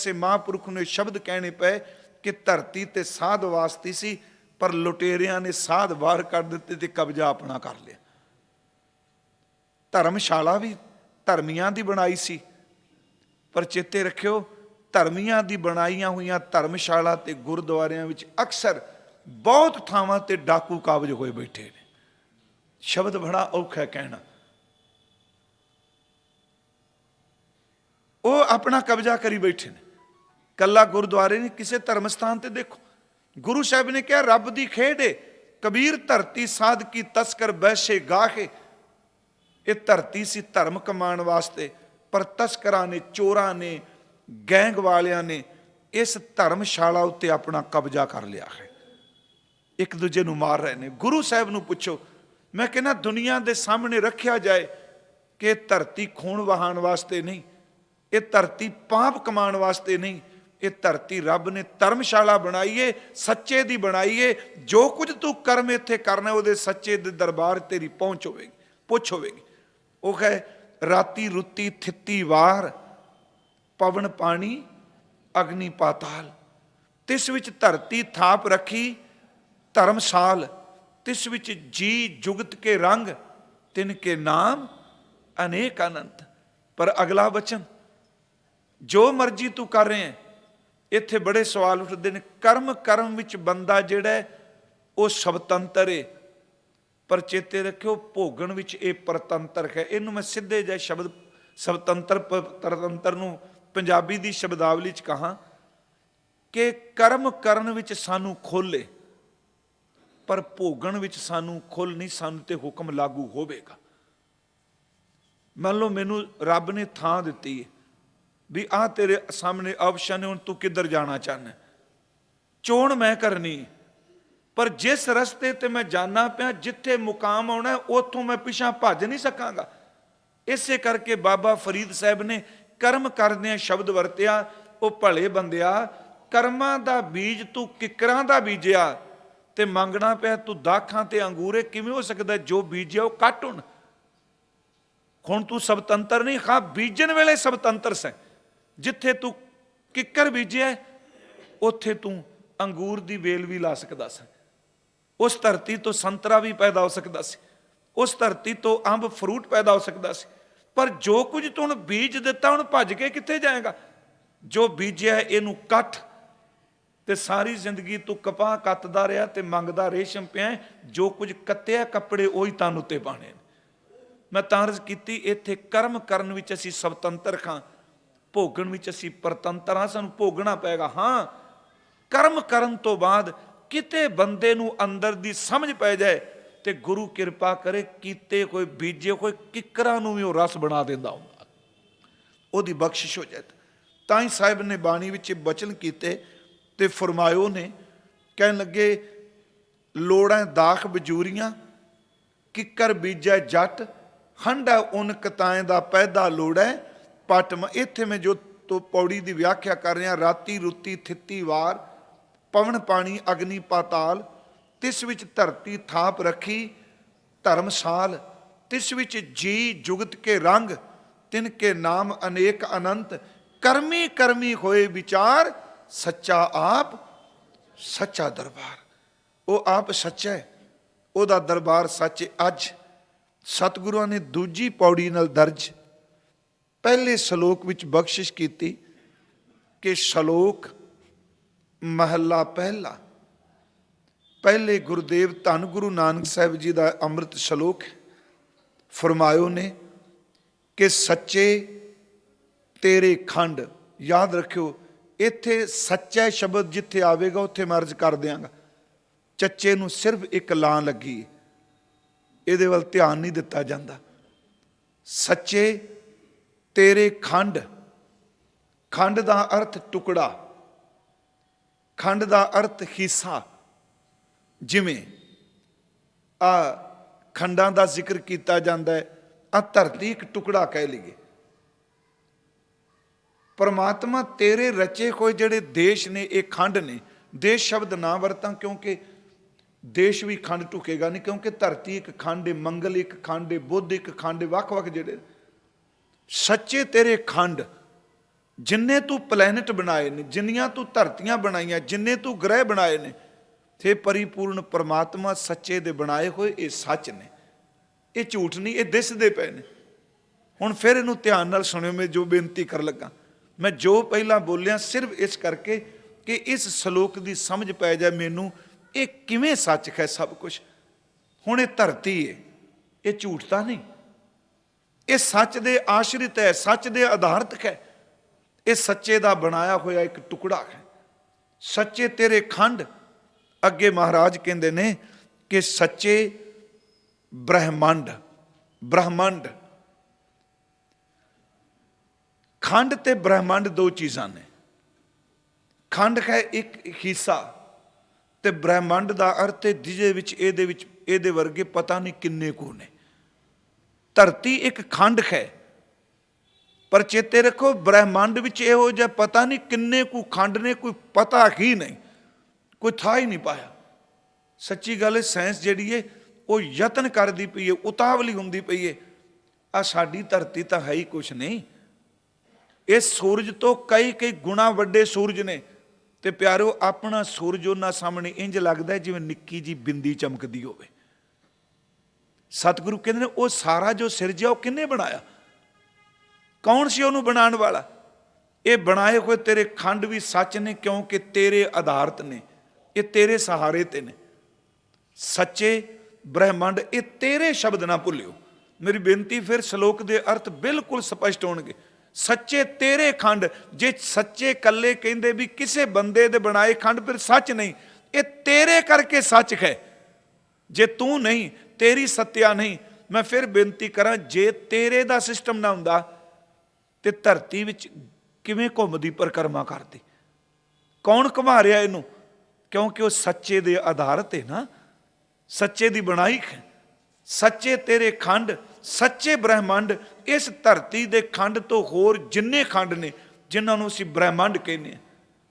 किसी महापुरुख ने शब्द कहने पे कि धरती ते साध वास्ती सी, पर लुटेरिया ने साध बाहर कर दिते ते कब्जा अपना कर लिया। धर्मशाला भी धर्मियों की बनाई सी, पर चेते रखियो धर्मियों की बनाईयां हुई धर्मशाला ते गुरुद्वारियां विच अक्सर बहुत थावां ते डाकू काबज होए बैठे ने। शब्द बड़ा औखा है कहना। वो अपना कब्जा करी बैठे ने। कला गुरुद्वारे ने किसी धर्म स्थान ते देखो, गुरु साहब ने कहा रब दी खेड है, कबीर धरती साध की तस्कर बैशे गाहे। ये धरती सी धर्म कमाण वास्ते, पर तस्करां ने, चोरां ने, गैंग वालियां ने इस धर्मशाला उत्ते अपना कब्जा कर लिया है। एक दूजे नूं मार रहे ने। गुरु साहब नूं पुछो, मैं कहना दुनिया दे सामने रखिया जाए कि धरती खून वहाण वास्ते नहीं, ये धरती पाप कमाण वास्ते नहीं, ये धरती रब ने धर्मशाला बनाई है, सच्चे दी बनाई है। जो कुछ तू कर्म इत्थे करना उहदे सच्चे दे दरबार तेरी पहुंच होवेगी, पुछ होवेगी। वो कहे राती रुती थित्ती वार, पवन पानी अग्नि पाताल। तिस विच धरती थाप रखी धर्मसाल, तिस विच जी जुगत के रंग, तिनके नाम अनेक अनंत। पर अगला वचन, जो मर्जी तू कर रहे हैं, इत्थे बड़े सवाल उठते हैं। कर्म कर्म विच बंदा जिहड़ा है वो स्वतंत्र है, पर चेते रखियो भोगण विच ये परतंत्र है। इनू मैं सीधे जिहा शब्द स्वतंत्र परतंत्र नूं पंजाबी दी शब्दावली च कहा कि कर्म करन विच सानू खोले, पर भोगण विच सानू खुल नहीं, सानू ते हुक्म लागू होवेगा। मान लो मैनू रब ने थां दिती है भी आ तेरे सामने ऑप्शन है, हुण तू किधर जाना चाहना, चोण मैं करनी, पर जिस रस्ते ते मैं जाना पिया, जिथे मुकाम आना उथों मैं पिछा भज नहीं सकांगा। इसे करके बाबा फरीद साहब ने कर्म करदे शब्द वरतिया, वो भले बंदिया कर्मां दा बीज तू किकरां दा बीजिया ते मंगना पिया तू दाखां ते अंगूरे, किवें हो सकदा जो बीजिया वो कट हुण। हुण तू स्वतंत्र नहीं, हाँ बीजन वेले स्वतंत्र सै। जिथे तू किकर बीजिया उत्थे तू अंगूर दी बेल भी ला सकदा सी, उस धरती तो संतरा भी पैदा हो सकदा सी, उस धरती तो अंब फ्रूट पैदा हो सकदा सी। पर जो कुछ तू हुण बीज दिता, हुण भज के कित्थे जाएगा? जो बीजिया इनू कट, ते सारी जिंदगी तू कपाह कतदा रहा ते मंगदा रेशम पिया, जो कुछ कत्तिया कपड़े उही तन उत्ते पाने। मैं तां अर्ज कीती इत्थे कर्म करन विच असीं स्वतंत्र खां, भोगण विच असीं परतंत्र हां, सानूं भोगना पेगा। हाँ कर्म करन तो बाद किते बंदे नूं अंदर दी समझ पै जाए ते गुरु किरपा करे कीते कोई बीजे कोई किकरां नूं भी वो रस बना दिंदा हुंदा, ओहदी बख्शिश हो जाए। तां ही साहिब ने बाणी विच बचन कीते ते फरमायो ने, कहन लगे लोड़ां दाख बजूरियां, किकर बीजै जट, हंडा उन कताएं दा पैदा लोड़ै पट। इत्थे मैं जो तो पौड़ी की व्याख्या कर रहा, राती रुती थित्ती वार, पवन पानी अग्नि पाताल, तिस विच धरती थाप रखी धर्मसाल, तिस विच जी जुगत के रंग, तिनके नाम अनेक अनंत। कर्मी कर्मी होए विचार, सच्चा आप सच्चा दरबार। वो आप सच्चा है, ਉਹਦਾ दरबार सच है। अज सतगुरुआं ने दूजी पौड़ी नाल दर्ज पहले सलोक विच बख्शिश की कि सलोक महला पहला, पहले गुरुदेव धन गुरु नानक साहिब जी का अमृत सलोक फरमायो ने कि सच्चे तेरे खंड। याद रखियो इत्थे सच्चा शब्द जिथे आवेगा उत्थे मैं अर्ज कर देंगा। चच्चे नूं सिर्फ एक लां लगी, इहदे वल ध्यान नहीं दिता जाता। सच्चे तेरे खंड, खंड का अर्थ टुकड़ा, खंड का अर्थ हिस्सा। जिमें आ खंडां का जिक्र किया जाता है, आ धरती एक टुकड़ा कह लीए। परमात्मा तेरे रचे हुए जिहड़े देश ने ये खंड ने। देश शब्द ना वरतां क्योंकि देश भी खंड टुकेगा नहीं, क्योंकि धरती एक खंड है, मंगल एक खंड है, बुध एक खंड है, वख-वख जिहड़े। सच्चे तेरे खंड जिन्ने तू प्लैनेट बनाए ने, जिन्नियां तू धरतियां बनाईयां, जिन्ने तू ग्रह बनाए ने, थे परिपूर्ण परमात्मा सच्चे दे बनाए हुए ये सच ने, ये झूठ नहीं, ये दिसदे पे ने। हुण फिर इनू ध्यान नाल सुनियो, मैं जो बेनती कर लगा, मैं जो पहला बोलिया सिर्फ इस करके कि इस सलोक की समझ पै जाए मैनू ये किवें सच है सब कुछ। हुण ये धरती है, ये झूठ तां नहीं, ये सच दे आश्रित है, सच दे आधारित है, ये सच्चे दा बनाया होया एक टुकड़ा है। सच्चे तेरे खंड, अगे महाराज कहते ने कि सच्चे ब्रह्मंड, ब्रह्मंड खंड ते ब्रह्मंड दो चीज़ां ने। खंड है एक हिस्सा ते ब्रह्मंड का अर्थ है जिहदे वर्गे पता नहीं किन्ने को ने। धरती एक खंड है, पर चेते रखो ब्रह्मंड विच इहो जिहा पता नहीं किन्ने को खंड ने, कोई पता ही नहीं, कोई था ही नहीं पाया। सच्ची गल है, साइंस जिहड़ी है वो यतन करदी पई है, उतावली हुंदी पई है। आ साडी धरती तो है ही कुछ नहीं, इस सूरज तो कई कई गुणा वड्डे सूरज ने। ते प्यारो अपना सूरज उन्हां सामने इंज लगदा है जिवें निक्की जी बिंदी चमकदी होवे। सतगुरु कहंदे ने वो सारा जो सिरजिया वो किन्ने बनाया, कौन सी उन्होंने बनाने वाला। ये बनाए हुए तेरे खंड भी सच ने, क्योंकि तेरे आधारित ने, ये तेरे सहारे ते ने। सच्चे ब्रह्मंड, ये तेरे शब्द ना भुलियो। मेरी बेनती फिर श्लोक के अर्थ बिल्कुल स्पष्ट होणगे। सच्चे तेरे खंड, जे सच्चे कल्ले कहंदे भी किसे बंदे दे बनाए खंड, फिर सच नहीं, ये तेरे करके सच है। जे तू नहीं, तेरी सत्या नहीं। मैं फिर बेनती करा, जे तेरे दा सिस्टम ना हुंदा ते धरती विच किवें घुमदी परिक्रमा करदी, कौन घुमा रहा इनू, क्योंकि वह सच्चे दे आधारित है ना, सच्चे दी बनाई है। सच्चे तेरे खंड, सच्चे ब्रह्मंड, इस धरती दे खंड तो होर जिन्ने खंड ने जिन्होंने असीं ब्रह्मंड कहने,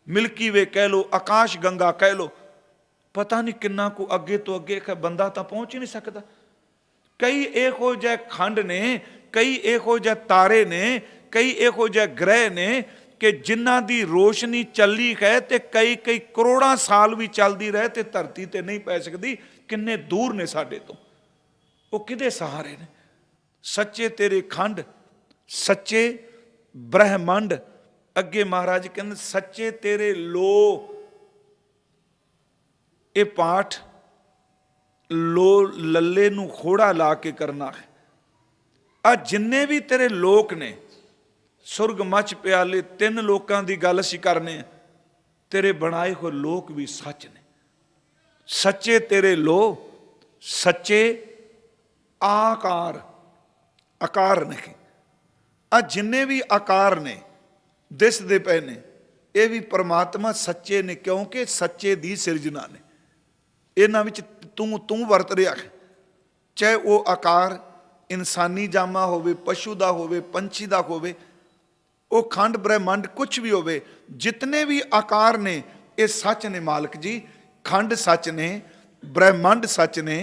मिल्की वे कह लो, आकाश गंगा कह लो, पता नहीं किन्ना को अगे तो अगे बंदा तो पहुंच ही नहीं सकता। कई इहो जिहे खंड ने, कई इहो जिहे तारे ने, कई इहो जिहे ग्रह ने कि जिन्हां दी रोशनी चली है तो कई कई करोड़ां साल भी चलती रहे तो धरती ते नहीं पै सकती। किन्ने दूर ने साडे तो, वो किहदे सहारे ने। सच्चे तेरे खंड, सच्चे ब्रह्मंड, अगे महाराज कहते सच्चे तेरे लो। ये पाठ लो लल्ले नू खोड़ा ला के करना है। आ जिन्ने भी तेरे लोक ने, सुरग मच प्याले, तीन लोकां दी गल असीं करने, तेरे बनाए हुए लोक भी सच ने। सच्चे तेरे लो, सच्चे आकार, आकार नहीं। आ जिन्ने भी आकार ने दिसदे पे ने, ये भी परमात्मा सच्चे ने, क्योंकि सच्चे दी सिरजना ने। इन्हां विच तू तू वरत रहा है, चाहे वो आकार इंसानी जामा होवे, पशु का होवे, पंछी का होवे, वो खंड ब्रह्मंड कुछ भी होवे, जितने भी आकार ने ये सच ने। मालक जी खंड सच ने, ब्रह्मंड सच ने,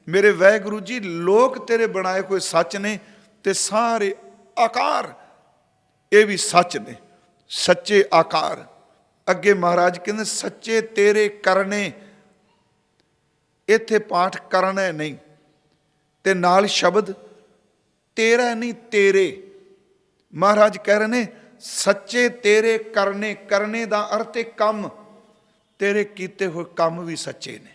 मेरे वाहिगुरू जी लोक तेरे बनाए हुए सच ने, ते सारे आकार ये भी सच ने। सच्चे आकार, अगे महाराज कहते सच्चे तेरे करने। इत्थे पाठ करना नहीं, ते नाल शब्द तेरा नहीं तेरे। महाराज कह रहे ने सच्चे तेरे करने, करने का अर्थ है कम, तेरे कीते हुए कम भी सच्चे ने,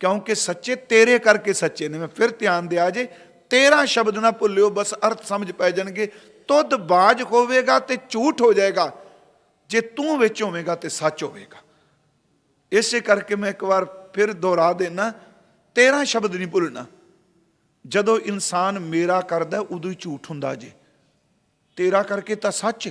क्योंकि सच्चे तेरे करके सच्चे ने। मैं फिर ध्यान दिया जे, तेरा शब्द ना भुलियो, बस अर्थ समझ पै जाएंगे। तुद बाज होवेगा ते झूठ हो जाएगा, जे तू विच होवेगा ते सच होवेगा। इसे करके मैं एक बार फिर दोहरा देना, तेरा शब्द नहीं भुलना। जदों इंसान मेरा करदा उदों ही झूठ हुंदा जे, तेरा करके तो सच।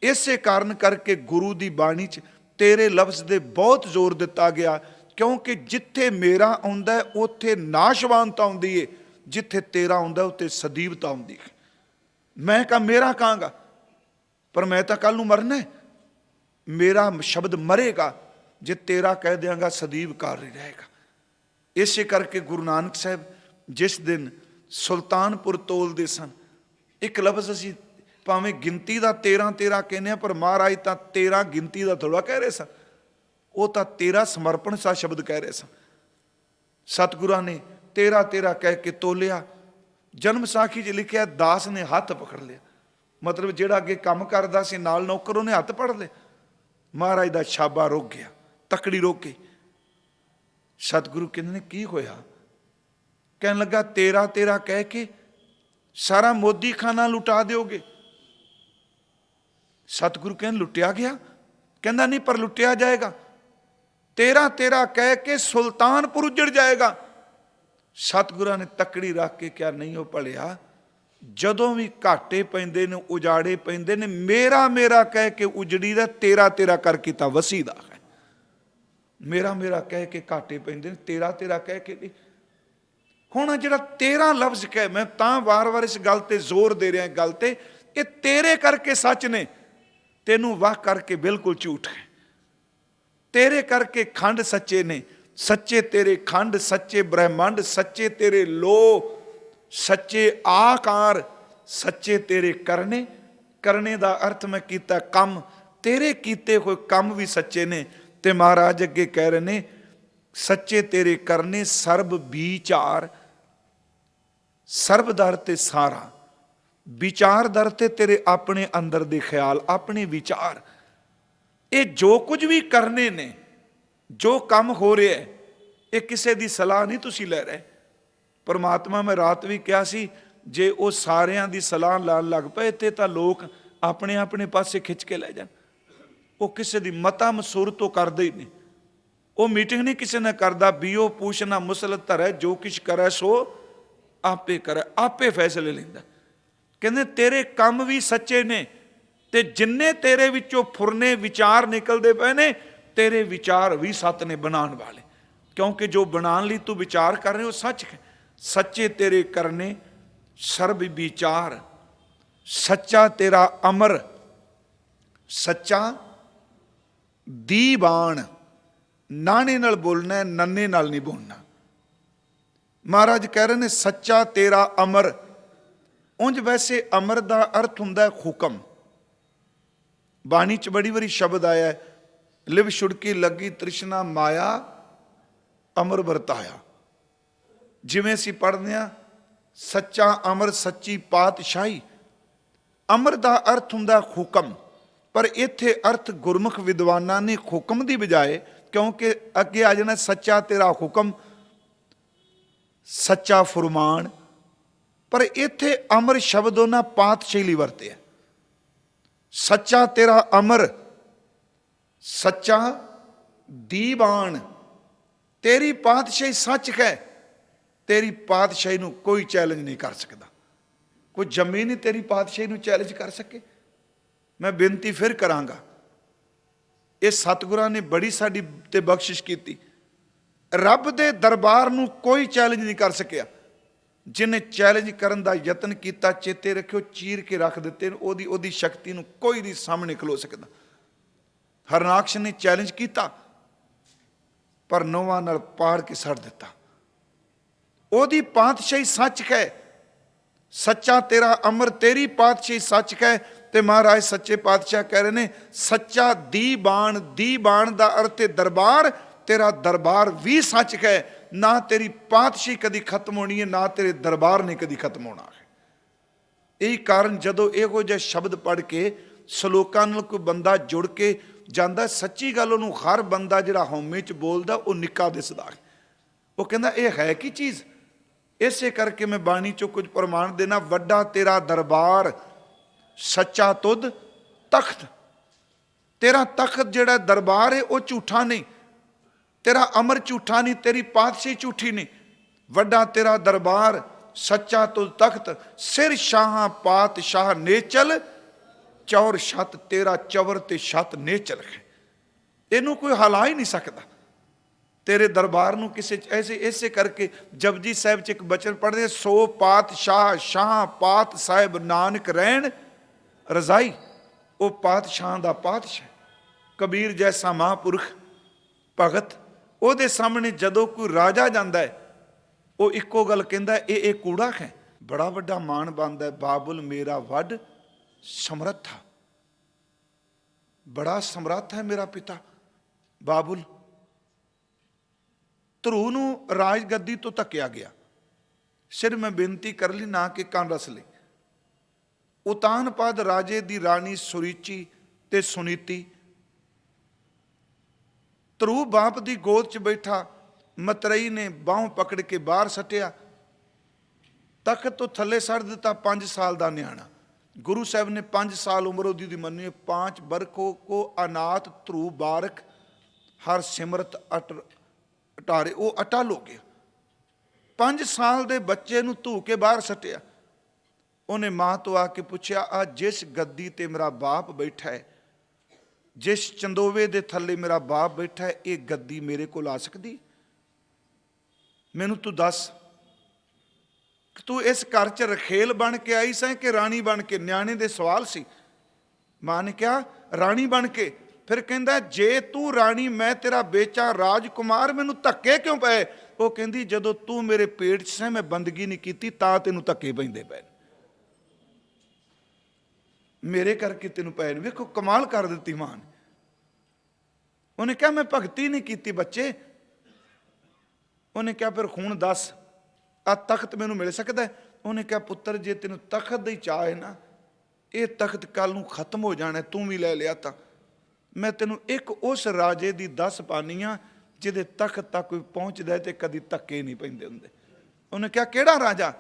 इसे कारण करके गुरु की बाणी च तेरे लफ्ज़ दे बहुत जोर दिता गया, क्योंकि जिथे मेरा आउंदा है उत्थे नाशवानता आउंदी है, जिथे तेरा आउंदा उत्थे सदीवता आउंदी है। मैं कहा मेरा कहांगा, पर मैं तो कल नूं मरना है, मेरा शब्द मरेगा, जे तेरा कह देंगा सदीव कार ही रहेगा। इसे करके गुरु नानक साहब जिस दिन सुल्तानपुर तोलते सन, एक लफ्ज़ असी ਭਾਵੇਂ ਗਿਣਤੀ ਦਾ 13 ਕਹਿੰਦੇ ਆ, ਪਰ ਮਹਾਰਾਜ ਤਾਂ 13 ਗਿਣਤੀ ਦਾ ਥੋੜਾ ਕਹਿ ਰਹੇ ਸਨ, ਉਹ ਤਾਂ 13 ਸਮਰਪਣ ਸਾ ਸ਼ਬਦ ਕਹਿ ਰਹੇ ਸਨ। ਸਤਿਗੁਰਾਂ ਨੇ 13 ਕਹਿ ਕੇ ਤੋਲਿਆ। ਜਨਮ ਸਾਖੀ 'ਚ ਲਿਖਿਆ ਦਾਸ ਨੇ ਹੱਥ ਪਕੜ ਲਿਆ, ਮਤਲਬ ਜਿਹੜਾ ਅੱਗੇ ਕੰਮ ਕਰਦਾ ਸੀ ਨਾਲ ਨੌਕਰ, ਉਹਨੇ ਹੱਥ ਫੜ ਲਿਆ। ਮਹਾਰਾਜ ਦਾ ਛਾਬਾ ਰੁਕ ਗਿਆ, ਤਕੜੀ ਰੁਕ ਗਈ। ਸਤਿਗੁਰੂ ਕਹਿੰਦੇ ਨੇ ਕੀ ਹੋਇਆ? ਕਹਿਣ ਲੱਗਾ 13 ਕਹਿ ਕੇ ਸਾਰਾ ਮੋਦੀ ਖਾਨਾ ਲੁਟਾ ਦਿਓਗੇ। ਸਤਿਗੁਰੂ ਕਹਿੰਦੇ ਲੁੱਟਿਆ ਗਿਆ? ਕਹਿੰਦਾ ਨਹੀਂ, ਪਰ ਲੁੱਟਿਆ ਜਾਏਗਾ। 13 ਕਹਿ ਕੇ ਸੁਲਤਾਨਪੁਰ ਉੱਜੜ ਜਾਏਗਾ। ਸਤਿਗੁਰਾਂ ਨੇ ਤਕੜੀ ਰੱਖ ਕੇ ਕਿਹਾ ਨਹੀਂ ਉਹ ਭਲਿਆ, ਜਦੋਂ ਵੀ ਘਾਟੇ ਪੈਂਦੇ ਨੇ, ਉਜਾੜੇ ਪੈਂਦੇ ਨੇ, ਮੇਰਾ ਕਹਿ ਕੇ ਉਜੜੀ ਦਾ, 13 ਕਰਕੇ ਤਾਂ ਵਸੀ ਦਾ ਹੈ। ਮੇਰਾ ਕਹਿ ਕੇ ਘਾਟੇ ਪੈਂਦੇ ਨੇ, 13 ਕਹਿ ਕੇ ਨਹੀਂ। ਹੁਣ ਜਿਹੜਾ 13 ਲਫ਼ਜ਼ ਕਹਿ, ਮੈਂ ਤਾਂ ਵਾਰ-ਵਾਰ ਇਸ ਗੱਲ ਤੇ ਜ਼ੋਰ ਦੇ ਰਿਹਾ, ਗੱਲ ਤੇ, ਇਹ ਤੇਰੇ ਕਰਕੇ ਸੱਚ ਨੇ, ਤੈਨੂੰ ਵਾਹ ਕਰਕੇ ਬਿਲਕੁਲ ਝੂਠ ਹੈ। ਤੇਰੇ ਕਰਕੇ ਖੰਡ ਸੱਚੇ ਨੇ, ਸੱਚੇ ਤੇਰੇ ਖੰਡ, ਸੱਚੇ ਬ੍ਰਹਿਮੰਡ, ਸੱਚੇ ਤੇਰੇ ਲੋ, ਸੱਚੇ ਆਕਾਰ, ਸੱਚੇ ਤੇਰੇ ਕਰਨੇ। ਕਰਨੇ ਦਾ ਅਰਥ ਮੈਂ ਕੀਤਾ ਕੰਮ, ਤੇਰੇ ਕੀਤੇ ਹੋਏ ਕੰਮ ਵੀ ਸੱਚੇ ਨੇ। ਤੇ ਮਹਾਰਾਜ ਅੱਗੇ ਕਹਿ ਰਹੇ ਨੇ ਸੱਚੇ ਤੇਰੇ ਕਰਨੇ ਸਰਬ ਵਿਚਾਰ। ਸਰਬ ਦਰ ਤੇ ਸਾਰਾ, ਵਿਚਾਰ ਦਰ ਤੇ ਤੇਰੇ ਆਪਣੇ ਅੰਦਰ ਦੇ ਖਿਆਲ, ਆਪਣੇ ਵਿਚਾਰ। ਇਹ ਜੋ ਕੁਝ ਵੀ ਕਰਨੇ ਨੇ, ਜੋ ਕੰਮ ਹੋ ਰਿਹਾ ਹੈ, ਇਹ ਕਿਸੇ ਦੀ ਸਲਾਹ ਨਹੀਂ ਤੁਸੀਂ ਲੈ ਰਹੇ। ਪਰਮਾਤਮਾ, ਮੈਂ ਰਾਤ ਵੀ ਕਿਹਾ ਸੀ, ਜੇ ਉਹ ਸਾਰਿਆਂ ਦੀ ਸਲਾਹ ਲੈਣ ਲੱਗ ਪਏ ਤੇ ਤਾਂ ਲੋਕ ਆਪਣੇ ਆਪਣੇ ਪਾਸੇ ਖਿੱਚ ਕੇ ਲੈ ਜਾਣ। ਉਹ ਕਿਸੇ ਦੀ ਮਤਾ ਮਸੂਰ ਤੋਂ ਕਰਦੇ ਹੀ ਨਹੀਂ। ਉਹ ਮੀਟਿੰਗ ਨਹੀਂ ਕਿਸੇ ਨੇ ਕਰਦਾ, ਬੀਓ ਪੂਛਣਾ ਮੁਸਲਤ ਧਰੈ, ਜੋ ਕੁਛ ਕਰੈ ਸੋ ਆਪੇ ਕਰੇ, ਆਪੇ ਫੈਸਲੇ ਲੈਂਦਾ। ਕਹਿੰਦੇ ਤੇਰੇ ਕੰਮ ਵੀ ਸੱਚੇ ਨੇ, ਤੇ ਜਿੰਨੇ ਤੇਰੇ ਵਿੱਚੋਂ ਫੁਰਨੇ ਵਿਚਾਰ ਨਿਕਲਦੇ ਪਏ ਨੇ, ਤੇਰੇ ਵਿਚਾਰ ਵੀ ਸੱਤ ਨੇ ਬਣਾਉਣ ਵਾਲੇ, ਕਿਉਂਕਿ ਜੋ ਬਣਾਉਣ ਲਈ ਤੂੰ ਵਿਚਾਰ ਕਰ ਰਹੇ ਹੋ ਸੱਚ ਹੈ। ਸੱਚੇ ਤੇਰੇ ਕਰਨੇ ਸਰਬ ਵਿਚਾਰ। ਸੱਚਾ ਤੇਰਾ ਅਮਰ, ਸੱਚਾ ਦੀਵਾਨ। ਨਾਣੇ ਨਾਲ ਬੋਲਣਾ, ਨੰਨੇ ਨਾਲ ਨਹੀਂ ਬੋਲਣਾ। ਮਹਾਰਾਜ ਕਹਿ ਰਹੇ ਨੇ ਸੱਚਾ ਤੇਰਾ ਅਮਰ। ਉਂਝ ਵੈਸੇ ਅਮਰ ਦਾ ਅਰਥ ਹੁੰਦਾ ਹੈ ਹੁਕਮ। ਬਾਣੀ 'ਚ ਬੜੀ ਵਾਰੀ ਸ਼ਬਦ ਆਇਆ, ਲਿਵ ਛੁੜਕੀ ਲੱਗੀ ਤ੍ਰਿਸ਼ਨਾ ਮਾਇਆ ਅਮਰ ਵਰਤਾਇਆ। ਜਿਵੇਂ ਅਸੀਂ ਪੜ੍ਹਦੇ ਹਾਂ ਸੱਚਾ ਅਮਰ, ਸੱਚੀ ਪਾਤਸ਼ਾਹੀ। ਅਮਰ ਦਾ ਅਰਥ ਹੁੰਦਾ ਹੁਕਮ, ਪਰ ਇੱਥੇ ਅਰਥ ਗੁਰਮੁਖ ਵਿਦਵਾਨਾਂ ਨੇ ਹੁਕਮ ਦੀ ਬਜਾਏ, ਕਿਉਂਕਿ ਅੱਗੇ ਆ ਜਾਣਾ ਸੱਚਾ ਤੇਰਾ ਹੁਕਮ, ਸੱਚਾ ਫੁਰਮਾਨ, ਪਰ ਇੱਥੇ ਅਮਰ ਸ਼ਬਦ ਉਹਨਾਂ ਪਾਤਸ਼ਾਹੀ ਲਈ ਵਰਤਿਆ। ਸੱਚਾ ਤੇਰਾ ਅਮਰ, ਸੱਚਾ ਦੀਵਾਨ। ਤੇਰੀ ਪਾਤਸ਼ਾਹੀ ਸੱਚ ਹੈ, ਤੇਰੀ ਪਾਤਸ਼ਾਹੀ ਨੂੰ ਕੋਈ ਚੈਲੰਜ ਨਹੀਂ ਕਰ ਸਕਦਾ। ਕੋਈ ਜੰਮੀ ਨਹੀਂ ਤੇਰੀ ਪਾਤਸ਼ਾਹੀ ਨੂੰ ਚੈਲੰਜ ਕਰ ਸਕੇ। ਮੈਂ ਬੇਨਤੀ ਫਿਰ ਕਰਾਂਗਾ, ਇਹ ਸਤਿਗੁਰਾਂ ਨੇ ਬੜੀ ਸਾਡੀ ਤੇ ਬਖਸ਼ਿਸ਼ ਕੀਤੀ। ਰੱਬ ਦੇ ਦਰਬਾਰ ਨੂੰ ਕੋਈ ਚੈਲੰਜ ਨਹੀਂ ਕਰ ਸਕਿਆ। ਜਿਹਨੇ ਚੈਲੰਜ ਕਰਨ ਦਾ ਯਤਨ ਕੀਤਾ, ਚੇਤੇ ਰੱਖਿਓ ਚੀਰ ਕੇ ਰੱਖ ਦਿੱਤੇ। ਉਹਦੀ ਸ਼ਕਤੀ ਨੂੰ ਕੋਈ ਨਹੀਂ ਸਾਹਮਣੇ ਖਲੋ ਸਕਦਾ। ਹਰਨਾਕਸ਼ ਨੇ ਚੈਲੰਜ ਕੀਤਾ, ਪਰ ਨੋਹਾਂ ਨਾਲ ਪਾੜ ਕੇ ਸੜ ਦਿੱਤਾ। ਉਹਦੀ ਪਾਤਸ਼ਾਹੀ ਸੱਚ ਹੈ। ਸੱਚਾ ਤੇਰਾ ਅਮਰ, ਤੇਰੀ ਪਾਤਸ਼ਾਹੀ ਸੱਚ ਹੈ। ਤੇ ਮਹਾਰਾਜ ਸੱਚੇ ਪਾਤਸ਼ਾਹ ਕਹਿ ਰਹੇ ਨੇ ਸੱਚਾ ਦੀਵਾਨ। ਦੀਵਾਨ ਦਾ ਅਰਥ ਹੈ ਦਰਬਾਰ। ਤੇਰਾ ਦਰਬਾਰ ਵੀ ਸੱਚ ਹੈ। ਨਾ ਤੇਰੀ ਪਾਤਸ਼ਾਹੀ ਕਦੀ ਖਤਮ ਹੋਣੀ ਹੈ, ਨਾ ਤੇਰੇ ਦਰਬਾਰ ਨੇ ਕਦੀ ਖਤਮ ਹੋਣਾ ਹੈ। ਇਹੀ ਕਾਰਨ ਜਦੋਂ ਇਹੋ ਜਿਹੇ ਸ਼ਬਦ ਪੜ੍ਹ ਕੇ ਸਲੋਕਾਂ ਨਾਲ ਕੋਈ ਬੰਦਾ ਜੁੜ ਕੇ ਜਾਂਦਾ, ਸੱਚੀ ਗੱਲ ਉਹਨੂੰ ਹਰ ਬੰਦਾ ਜਿਹੜਾ ਹਉਮੈ 'ਚ ਬੋਲਦਾ ਉਹ ਨਿੱਕਾ ਦਿਸਦਾ ਹੈ। ਉਹ ਕਹਿੰਦਾ ਇਹ ਹੈ ਕੀ ਚੀਜ਼। ਇਸੇ ਕਰਕੇ ਮੈਂ ਬਾਣੀ 'ਚੋਂ ਕੁਝ ਪ੍ਰਮਾਣ ਦੇਣਾ। ਵੱਡਾ ਤੇਰਾ ਦਰਬਾਰ, ਸੱਚਾ ਤੁਧ ਤਖਤ। ਤੇਰਾ ਤਖਤ ਜਿਹੜਾ ਦਰਬਾਰ ਹੈ ਉਹ ਝੂਠਾ ਨਹੀਂ। ਤੇਰਾ ਅਮਰ ਝੂਠਾ ਨਹੀਂ, ਤੇਰੀ ਪਾਤਸ਼ਾਹੀ ਝੂਠੀ ਨਹੀਂ। ਵੱਡਾ ਤੇਰਾ ਦਰਬਾਰ, ਸੱਚਾ ਤੁਧ ਤਖਤ। ਸਿਰ ਸ਼ਾਹਾਂ ਪਾਤਸ਼ਾਹ ਨੇਚਲ, ਚੌਰ ਛੱਤ। ਤੇਰਾ ਚਵਰ ਤੇ ਛੱਤ ਨੇਚਲ ਹੈ, ਇਹਨੂੰ ਕੋਈ ਹਿਲਾ ਹੀ ਨਹੀਂ ਸਕਦਾ। ਤੇਰੇ ਦਰਬਾਰ ਨੂੰ ਕਿਸੇ ਐਸੇ ਇਸੇ ਕਰਕੇ ਜਪਜੀ ਸਾਹਿਬ 'ਚ ਇੱਕ ਬਚਨ ਪੜ੍ਹਦੇ, ਸੋ ਪਾਤਸ਼ਾਹ ਸ਼ਾਹ ਪਾਤ ਸਾਹਿਬ ਨਾਨਕ ਰਹਿਣ ਰਜ਼ਾਈ। ਉਹ ਪਾਤਸ਼ਾਹ ਦਾ ਪਾਤਸ਼ਾਹ। ਕਬੀਰ ਜੈਸਾ ਮਹਾਂਪੁਰਖ ਭਗਤ, ਉਹਦੇ ਸਾਹਮਣੇ ਜਦੋਂ ਕੋਈ ਰਾਜਾ ਜਾਂਦਾ ਹੈ ਉਹ ਇੱਕੋ ਗੱਲ ਕਹਿੰਦਾ, ਇਹ ਕੂੜਾ ਹੈ। ਬੜਾ ਵੱਡਾ ਮਾਣ ਬਣਦਾ, ਬਾਬੁਲ ਮੇਰਾ ਵੱਡ ਸਮਰੱਥ था, बड़ा ਸਮਰੱਥ है मेरा पिता बाबुल। ਧਰੂ ਨੂੰ ਰਾਜ ਗੱਦੀ ਤੋਂ ਧੱਕਿਆ ਗਿਆ। ਸਿਰ ਮੈਂ ਬੇਨਤੀ ਕਰ ਲਈ ਨਾ ਕਿ ਕੰਨ ਰਸ ਲਈ। ਉਤਾਨਪਾਦ ਰਾਜੇ ਦੀ ਰਾਣੀ ਸੁਰੀਚੀ ਤੇ ਸੁਨੀਤੀ, ਧਰੂ ਬਾਪ ਦੀ ਗੋਦ 'ਚ ਬੈਠਾ, ਮਤਰਈ ਨੇ ਬਾਹੋਂ ਪਕੜ ਕੇ ਬਾਹਰ ਸੱਟਿਆ, ਤਖਤ ਤੋਂ ਥੱਲੇ ਸੱਟ ਦਿੱਤਾ 5 ਸਾਲ ਦਾ ਨਿਆਣਾ। ਗੁਰੂ ਸਾਹਿਬ ਨੇ 5 ਸਾਲ ਉਮਰ ਉਹਦੀ ਮੰਨੀ। 5 ਬਰਖੋ ਕੋ ਅਨਾਥ ਧਰੂ ਬਾਰਕ ਹਰ ਸਿਮਰਤ ਅਟਾਰੇ, ਉਹ ਅਟਲ ਹੋ ਗਿਆ। 5 ਸਾਲ ਦੇ ਬੱਚੇ ਨੂੰ ਧੂ ਕੇ ਬਾਹਰ ਸੱਟਿਆ। ਉਹਨੇ ਮਾਂ ਤੋਂ ਆ ਕੇ ਪੁੱਛਿਆ, ਆ ਜਿਸ ਗੱਦੀ ਤੇ ਮੇਰਾ ਬਾਪ ਬੈਠਾ ਹੈ, ਜਿਸ ਚੰਦੋਵੇ ਦੇ ਥੱਲੇ ਮੇਰਾ ਬਾਪ ਬੈਠਾ ਹੈ, ਇਹ ਗੱਦੀ ਮੇਰੇ ਕੋਲ ਆ ਸਕਦੀ? ਮੈਨੂੰ ਤੂੰ ਦੱਸ, ਤੂੰ ਇਸ ਘਰ 'ਚ ਰਖੇਲ ਬਣ ਕੇ ਆਈ ਸੈਂ ਕਿ ਰਾਣੀ ਬਣ ਕੇ? ਨਿਆਣੇ ਦੇ ਸਵਾਲ ਸੀ। ਮਾਂ ਨੇ ਕਿਹਾ ਰਾਣੀ ਬਣ ਕੇ। ਫਿਰ ਕਹਿੰਦਾ ਜੇ ਤੂੰ ਰਾਣੀ, ਮੈਂ ਤੇਰਾ ਬੇਚਾ ਰਾਜਕੁਮਾਰ, ਮੈਨੂੰ ਧੱਕੇ ਕਿਉਂ ਪਏ? ਉਹ ਕਹਿੰਦੀ ਜਦੋਂ ਤੂੰ ਮੇਰੇ ਪੇਟ 'ਚ ਸੈਂ, ਮੈਂ ਬੰਦਗੀ ਨਹੀਂ ਕੀਤੀ, ਤਾਂ ਤੈਨੂੰ ਧੱਕੇ ਪੈਂਦੇ ਪਏ, ਮੇਰੇ ਕਰਕੇ ਤੈਨੂੰ ਪਏ ਨੇ। ਵੇਖੋ ਕਮਾਲ ਕਰ ਦਿੱਤੀ ਮਾਂ ਨੇ। ਉਹਨੇ ਕਿਹਾ ਮੈਂ ਭਗਤੀ ਨਹੀਂ ਕੀਤੀ ਬੱਚੇ। ਉਹਨੇ ਕਿਹਾ ਫਿਰ ਹੁਣ ਦੱਸ, ਆ ਤਖਤ ਮੈਨੂੰ ਮਿਲ ਸਕਦਾ? ਉਹਨੇ ਕਿਹਾ ਪੁੱਤਰ ਜੇ ਤੈਨੂੰ ਤਖਤ ਦੀ ਚਾਹ ਹੈ ਨਾ, ਇਹ ਤਖਤ ਕੱਲ ਨੂੰ ਖਤਮ ਹੋ ਜਾਣਾ, ਤੂੰ ਵੀ ਲੈ ਲਿਆ ਤਾਂ ਮੈਂ ਤੈਨੂੰ ਇੱਕ ਉਸ ਰਾਜੇ ਦੀ ਦੱਸ ਪਾਨੀ ਆ ਜਿਹਦੇ ਤਖਤ ਤੱਕ ਕੋਈ ਪਹੁੰਚਦਾ ਤੇ ਕਦੀ ਧੱਕੇ ਨਹੀਂ ਪੈਂਦੇ ਹੁੰਦੇ। ਉਹਨੇ ਕਿਹਾ ਕਿਹੜਾ ਰਾਜਾ?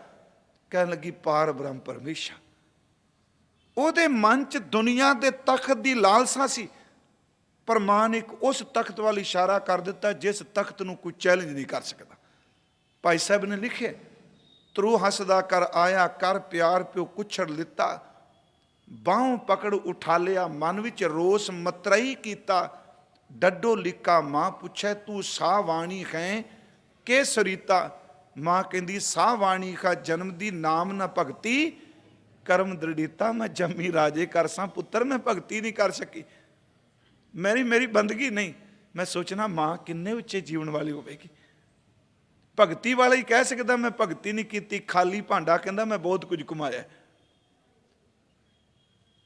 ਕਹਿਣ ਲੱਗੀ ਪਾਰ ਬ੍ਰਹਮ ਪਰਮੇਸ਼ਰ। ਉਹਦੇ ਮਨ 'ਚ ਦੁਨੀਆ ਦੇ ਤਖਤ ਦੀ ਲਾਲਸਾ ਸੀ, ਪਰ ਮਾਂ ਨੇ ਇੱਕ ਉਸ ਤਖਤ ਵੱਲ ਇਸ਼ਾਰਾ ਕਰ ਦਿੱਤਾ ਜਿਸ ਤਖਤ ਨੂੰ ਕੋਈ ਚੈਲੰਜ ਨਹੀਂ ਕਰ ਸਕਦਾ। ਭਾਈ ਸਾਹਿਬ ਨੇ ਲਿਖਿਆ, ਧਰੂ ਹੱਸਦਾ ਕਰ ਆਇਆ, ਕਰ ਪਿਆਰ ਪਿਓ ਕੁਛੜ ਲਿੱਤਾ, ਬਾਹੋਂ ਪਕੜ ਉਠਾ ਲਿਆ, ਮਨ ਵਿੱਚ ਰੋਸ ਮਤਰਈ ਕੀਤਾ, ਡੱਡੋ ਲਿਕਾ ਮਾਂ ਪੁੱਛੈ ਤੂੰ ਸਾਹ ਵਾਣੀ ਹੈ ਕੇ ਸਰੀਤਾ? ਮਾਂ ਕਹਿੰਦੀ ਸਾਹ ਵਾਣੀ ਕਾ ਜਨਮ ਦੀ ਨਾਮ ਨਾ ਭਗਤੀ ਕਰਮ ਦ੍ਰਿੜੀਤਾ। ਮੈਂ ਜੰਮੀ ਰਾਜੇ ਕਰ ਸਾਂ ਪੁੱਤਰ, ਮੈਂ ਭਗਤੀ ਨਹੀਂ ਕਰ ਸਕੀ, ਮੇਰੀ ਬੰਦਗੀ ਨਹੀਂ। ਮੈਂ ਸੋਚਣਾ ਮਾਂ ਕਿੰਨੇ ਉੱਚੇ ਜੀਵਨ ਵਾਲੀ ਹੋਵੇਗੀ। ਭਗਤੀ ਵਾਲਾ ਹੀ ਕਹਿ ਸਕਦਾ ਮੈਂ ਭਗਤੀ ਨਹੀਂ ਕੀਤੀ, ਖਾਲੀ ਭਾਂਡਾ ਕਹਿੰਦਾ ਮੈਂ ਬਹੁਤ ਕੁਝ ਕਮਾਇਆ।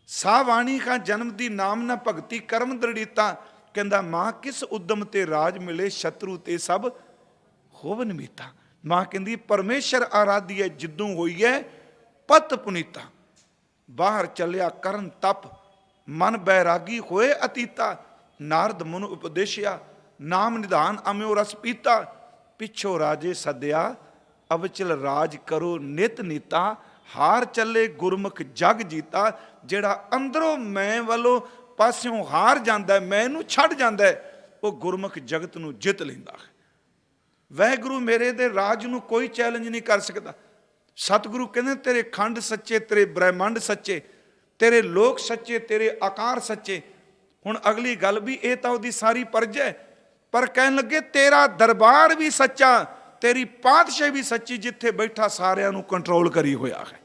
ਸਾਹ ਵਾਣੀ ਕਾ ਜਨਮ ਦੀ ਨਾਮ ਨਾ ਭਗਤੀ ਕਰਮ ਦ੍ਰਿੜੀਤਾ, ਕਹਿੰਦਾ ਮਾਂ ਕਿਸ ਉਦਮ ਤੇ ਰਾਜ ਮਿਲੇ, ਸ਼ਤਰੂ ਤੇ ਸਭ ਹੋਵਨ ਮੀਤਾ। ਮਾਂ ਕਹਿੰਦੀ ਪਰਮੇਸ਼ਰ ਆਰਾਧੀਏ ਜਿੱਦੋਂ ਹੋਈ ਹੈ ਪਤ ਪੁਨੀਤਾ। ਬਾਹਰ ਚੱਲਿਆ ਕਰਨ ਤਪ, ਮਨ ਬੈਰਾਗੀ ਹੋਏ ਅਤੀਤਾ, ਨਾਰਦ ਮਨੁ ਉਪਦੇਸ਼ਿਆ, ਨਾਮ ਨਿਧਾਨ ਅਮਿਓ ਰਸ ਪੀਤਾ। ਪਿੱਛੋਂ ਰਾਜੇ ਸੱਦਿਆ ਅਵਚਲ ਰਾਜ ਕਰੋ ਨਿਤ ਨੀਤਾ, ਹਾਰ ਚੱਲੇ ਗੁਰਮੁਖ ਜਗ ਜੀਤਾ। ਜਿਹੜਾ ਅੰਦਰੋਂ ਮੈਂ ਵੱਲੋਂ ਪਾਸਿਓਂ ਹਾਰ ਜਾਂਦਾ, ਮੈਂ ਨੂੰ ਛੱਡ ਜਾਂਦਾ, ਉਹ ਗੁਰਮੁਖ ਜਗਤ ਨੂੰ ਜਿੱਤ ਲੈਂਦਾ ਹੈ। ਵਾਹਿਗੁਰੂ ਮੇਰੇ ਦੇ ਰਾਜ ਨੂੰ ਕੋਈ ਚੈਲੰਜ ਨਹੀਂ ਕਰ ਸਕਦਾ। ਸਤਿਗੁਰੂ ਕਹਿੰਦੇ ਤੇਰੇ ਖੰਡ ਸੱਚੇ, ਤੇਰੇ ਬ੍ਰਹਿਮੰਡ ਸੱਚੇ, ਤੇਰੇ ਲੋਕ ਸੱਚੇ, ਤੇਰੇ ਆਕਾਰ ਸੱਚੇ। ਹੁਣ ਅਗਲੀ ਗੱਲ ਵੀ ਇਹ ਤਾਂ ਉਹਦੀ ਸਾਰੀ ਪਰਜਾ ਹੈ, ਪਰ ਕਹਿਣ ਲੱਗੇ ਤੇਰਾ ਦਰਬਾਰ ਵੀ ਸੱਚਾ, ਤੇਰੀ ਪਾਤਸ਼ਾਹੀ ਵੀ ਸੱਚੀ, ਜਿੱਥੇ ਬੈਠਾ ਸਾਰਿਆਂ ਨੂੰ ਕੰਟਰੋਲ ਕਰੀ ਹੋਇਆ ਹੈ।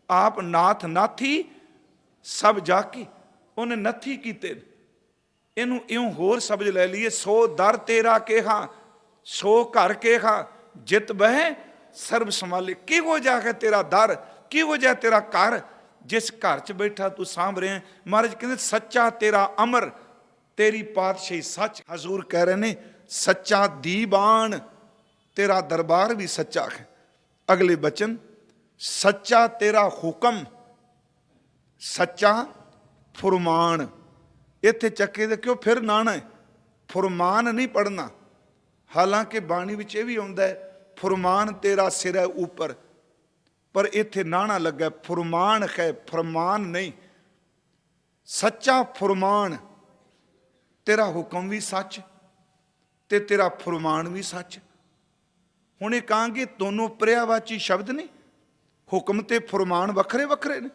ਆਪ ਨਾਥ ਨਾਥੀ ਸਭ ਜਾਕੀ, ਉਹਨੇ ਨੱਥੀ ਕੀਤੇ। ਇਹਨੂੰ ਇਉਂ ਹੋਰ ਸਮਝ ਲੈ ਲਈਏ, ਸੋ ਦਰ ਤੇਰਾ ਕਿਹਾ ਸੋ ਘਰ ਕਿਹਾ, ਜਿਤ ਬਹਿ ਸਰਬ ਸੰਭਾਲੇ। ਕਿਹੋ ਜਿਹਾ ਹੈ ਤੇਰਾ ਦਰ, ਕਿਹੋ ਜਿਹਾ ਤੇਰਾ ਘਰ, ਜਿਸ ਘਰ 'ਚ ਬੈਠਾ ਤੂੰ ਸਾਂਭ ਰਿਹਾ। ਮਹਾਰਾਜ ਕਹਿੰਦੇ ਸੱਚਾ ਤੇਰਾ ਅਮਰ, ਤੇਰੀ ਪਾਤਸ਼ਾਹੀ ਸੱਚ। ਹਜ਼ੂਰ ਕਹਿ ਰਹੇ ਨੇ ਸੱਚਾ ਦੀਵਾਨ, ਤੇਰਾ ਦਰਬਾਰ ਵੀ ਸੱਚਾ ਹੈ। ਅਗਲੇ ਬਚਨ ਸੱਚਾ ਤੇਰਾ ਹੁਕਮ, ਸੱਚਾ ਫੁਰਮਾਨ। ਇੱਥੇ ਚੱਕੇ ਦੇ ਕਿਉਂ ਫਿਰ ਨਾਣਾ ਹੈ, ਫੁਰਮਾਨ ਨਹੀਂ ਪੜ੍ਹਨਾ। ਹਾਲਾਂਕਿ ਬਾਣੀ ਵਿੱਚ ਇਹ ਵੀ ਆਉਂਦਾ ਹੈ ਫੁਰਮਾਨ ਤੇਰਾ ਸਿਰ ਹੈ ਉੱਪਰ, ਪਰ ਇੱਥੇ ਨਾਣਾ ਲੱਗਾ ਫੁਰਮਾਨ ਹੈ, ਫਰਮਾਨ ਨਹੀਂ। ਸੱਚਾ ਫੁਰਮਾਨ, ਤੇਰਾ ਹੁਕਮ ਵੀ ਸੱਚ ਤੇ ਤੇਰਾ ਫੁਰਮਾਨ ਵੀ ਸੱਚ। ਹੁਣ ਇਹ ਕਹਾਂਗੇ ਦੋਨੋਂ ਪਰਿਆਵਾਚੀ ਸ਼ਬਦ ਨੇ, ਹੁਕਮ ਤੇ ਫੁਰਮਾਨ ਵੱਖਰੇ ਵੱਖਰੇ ਨੇ?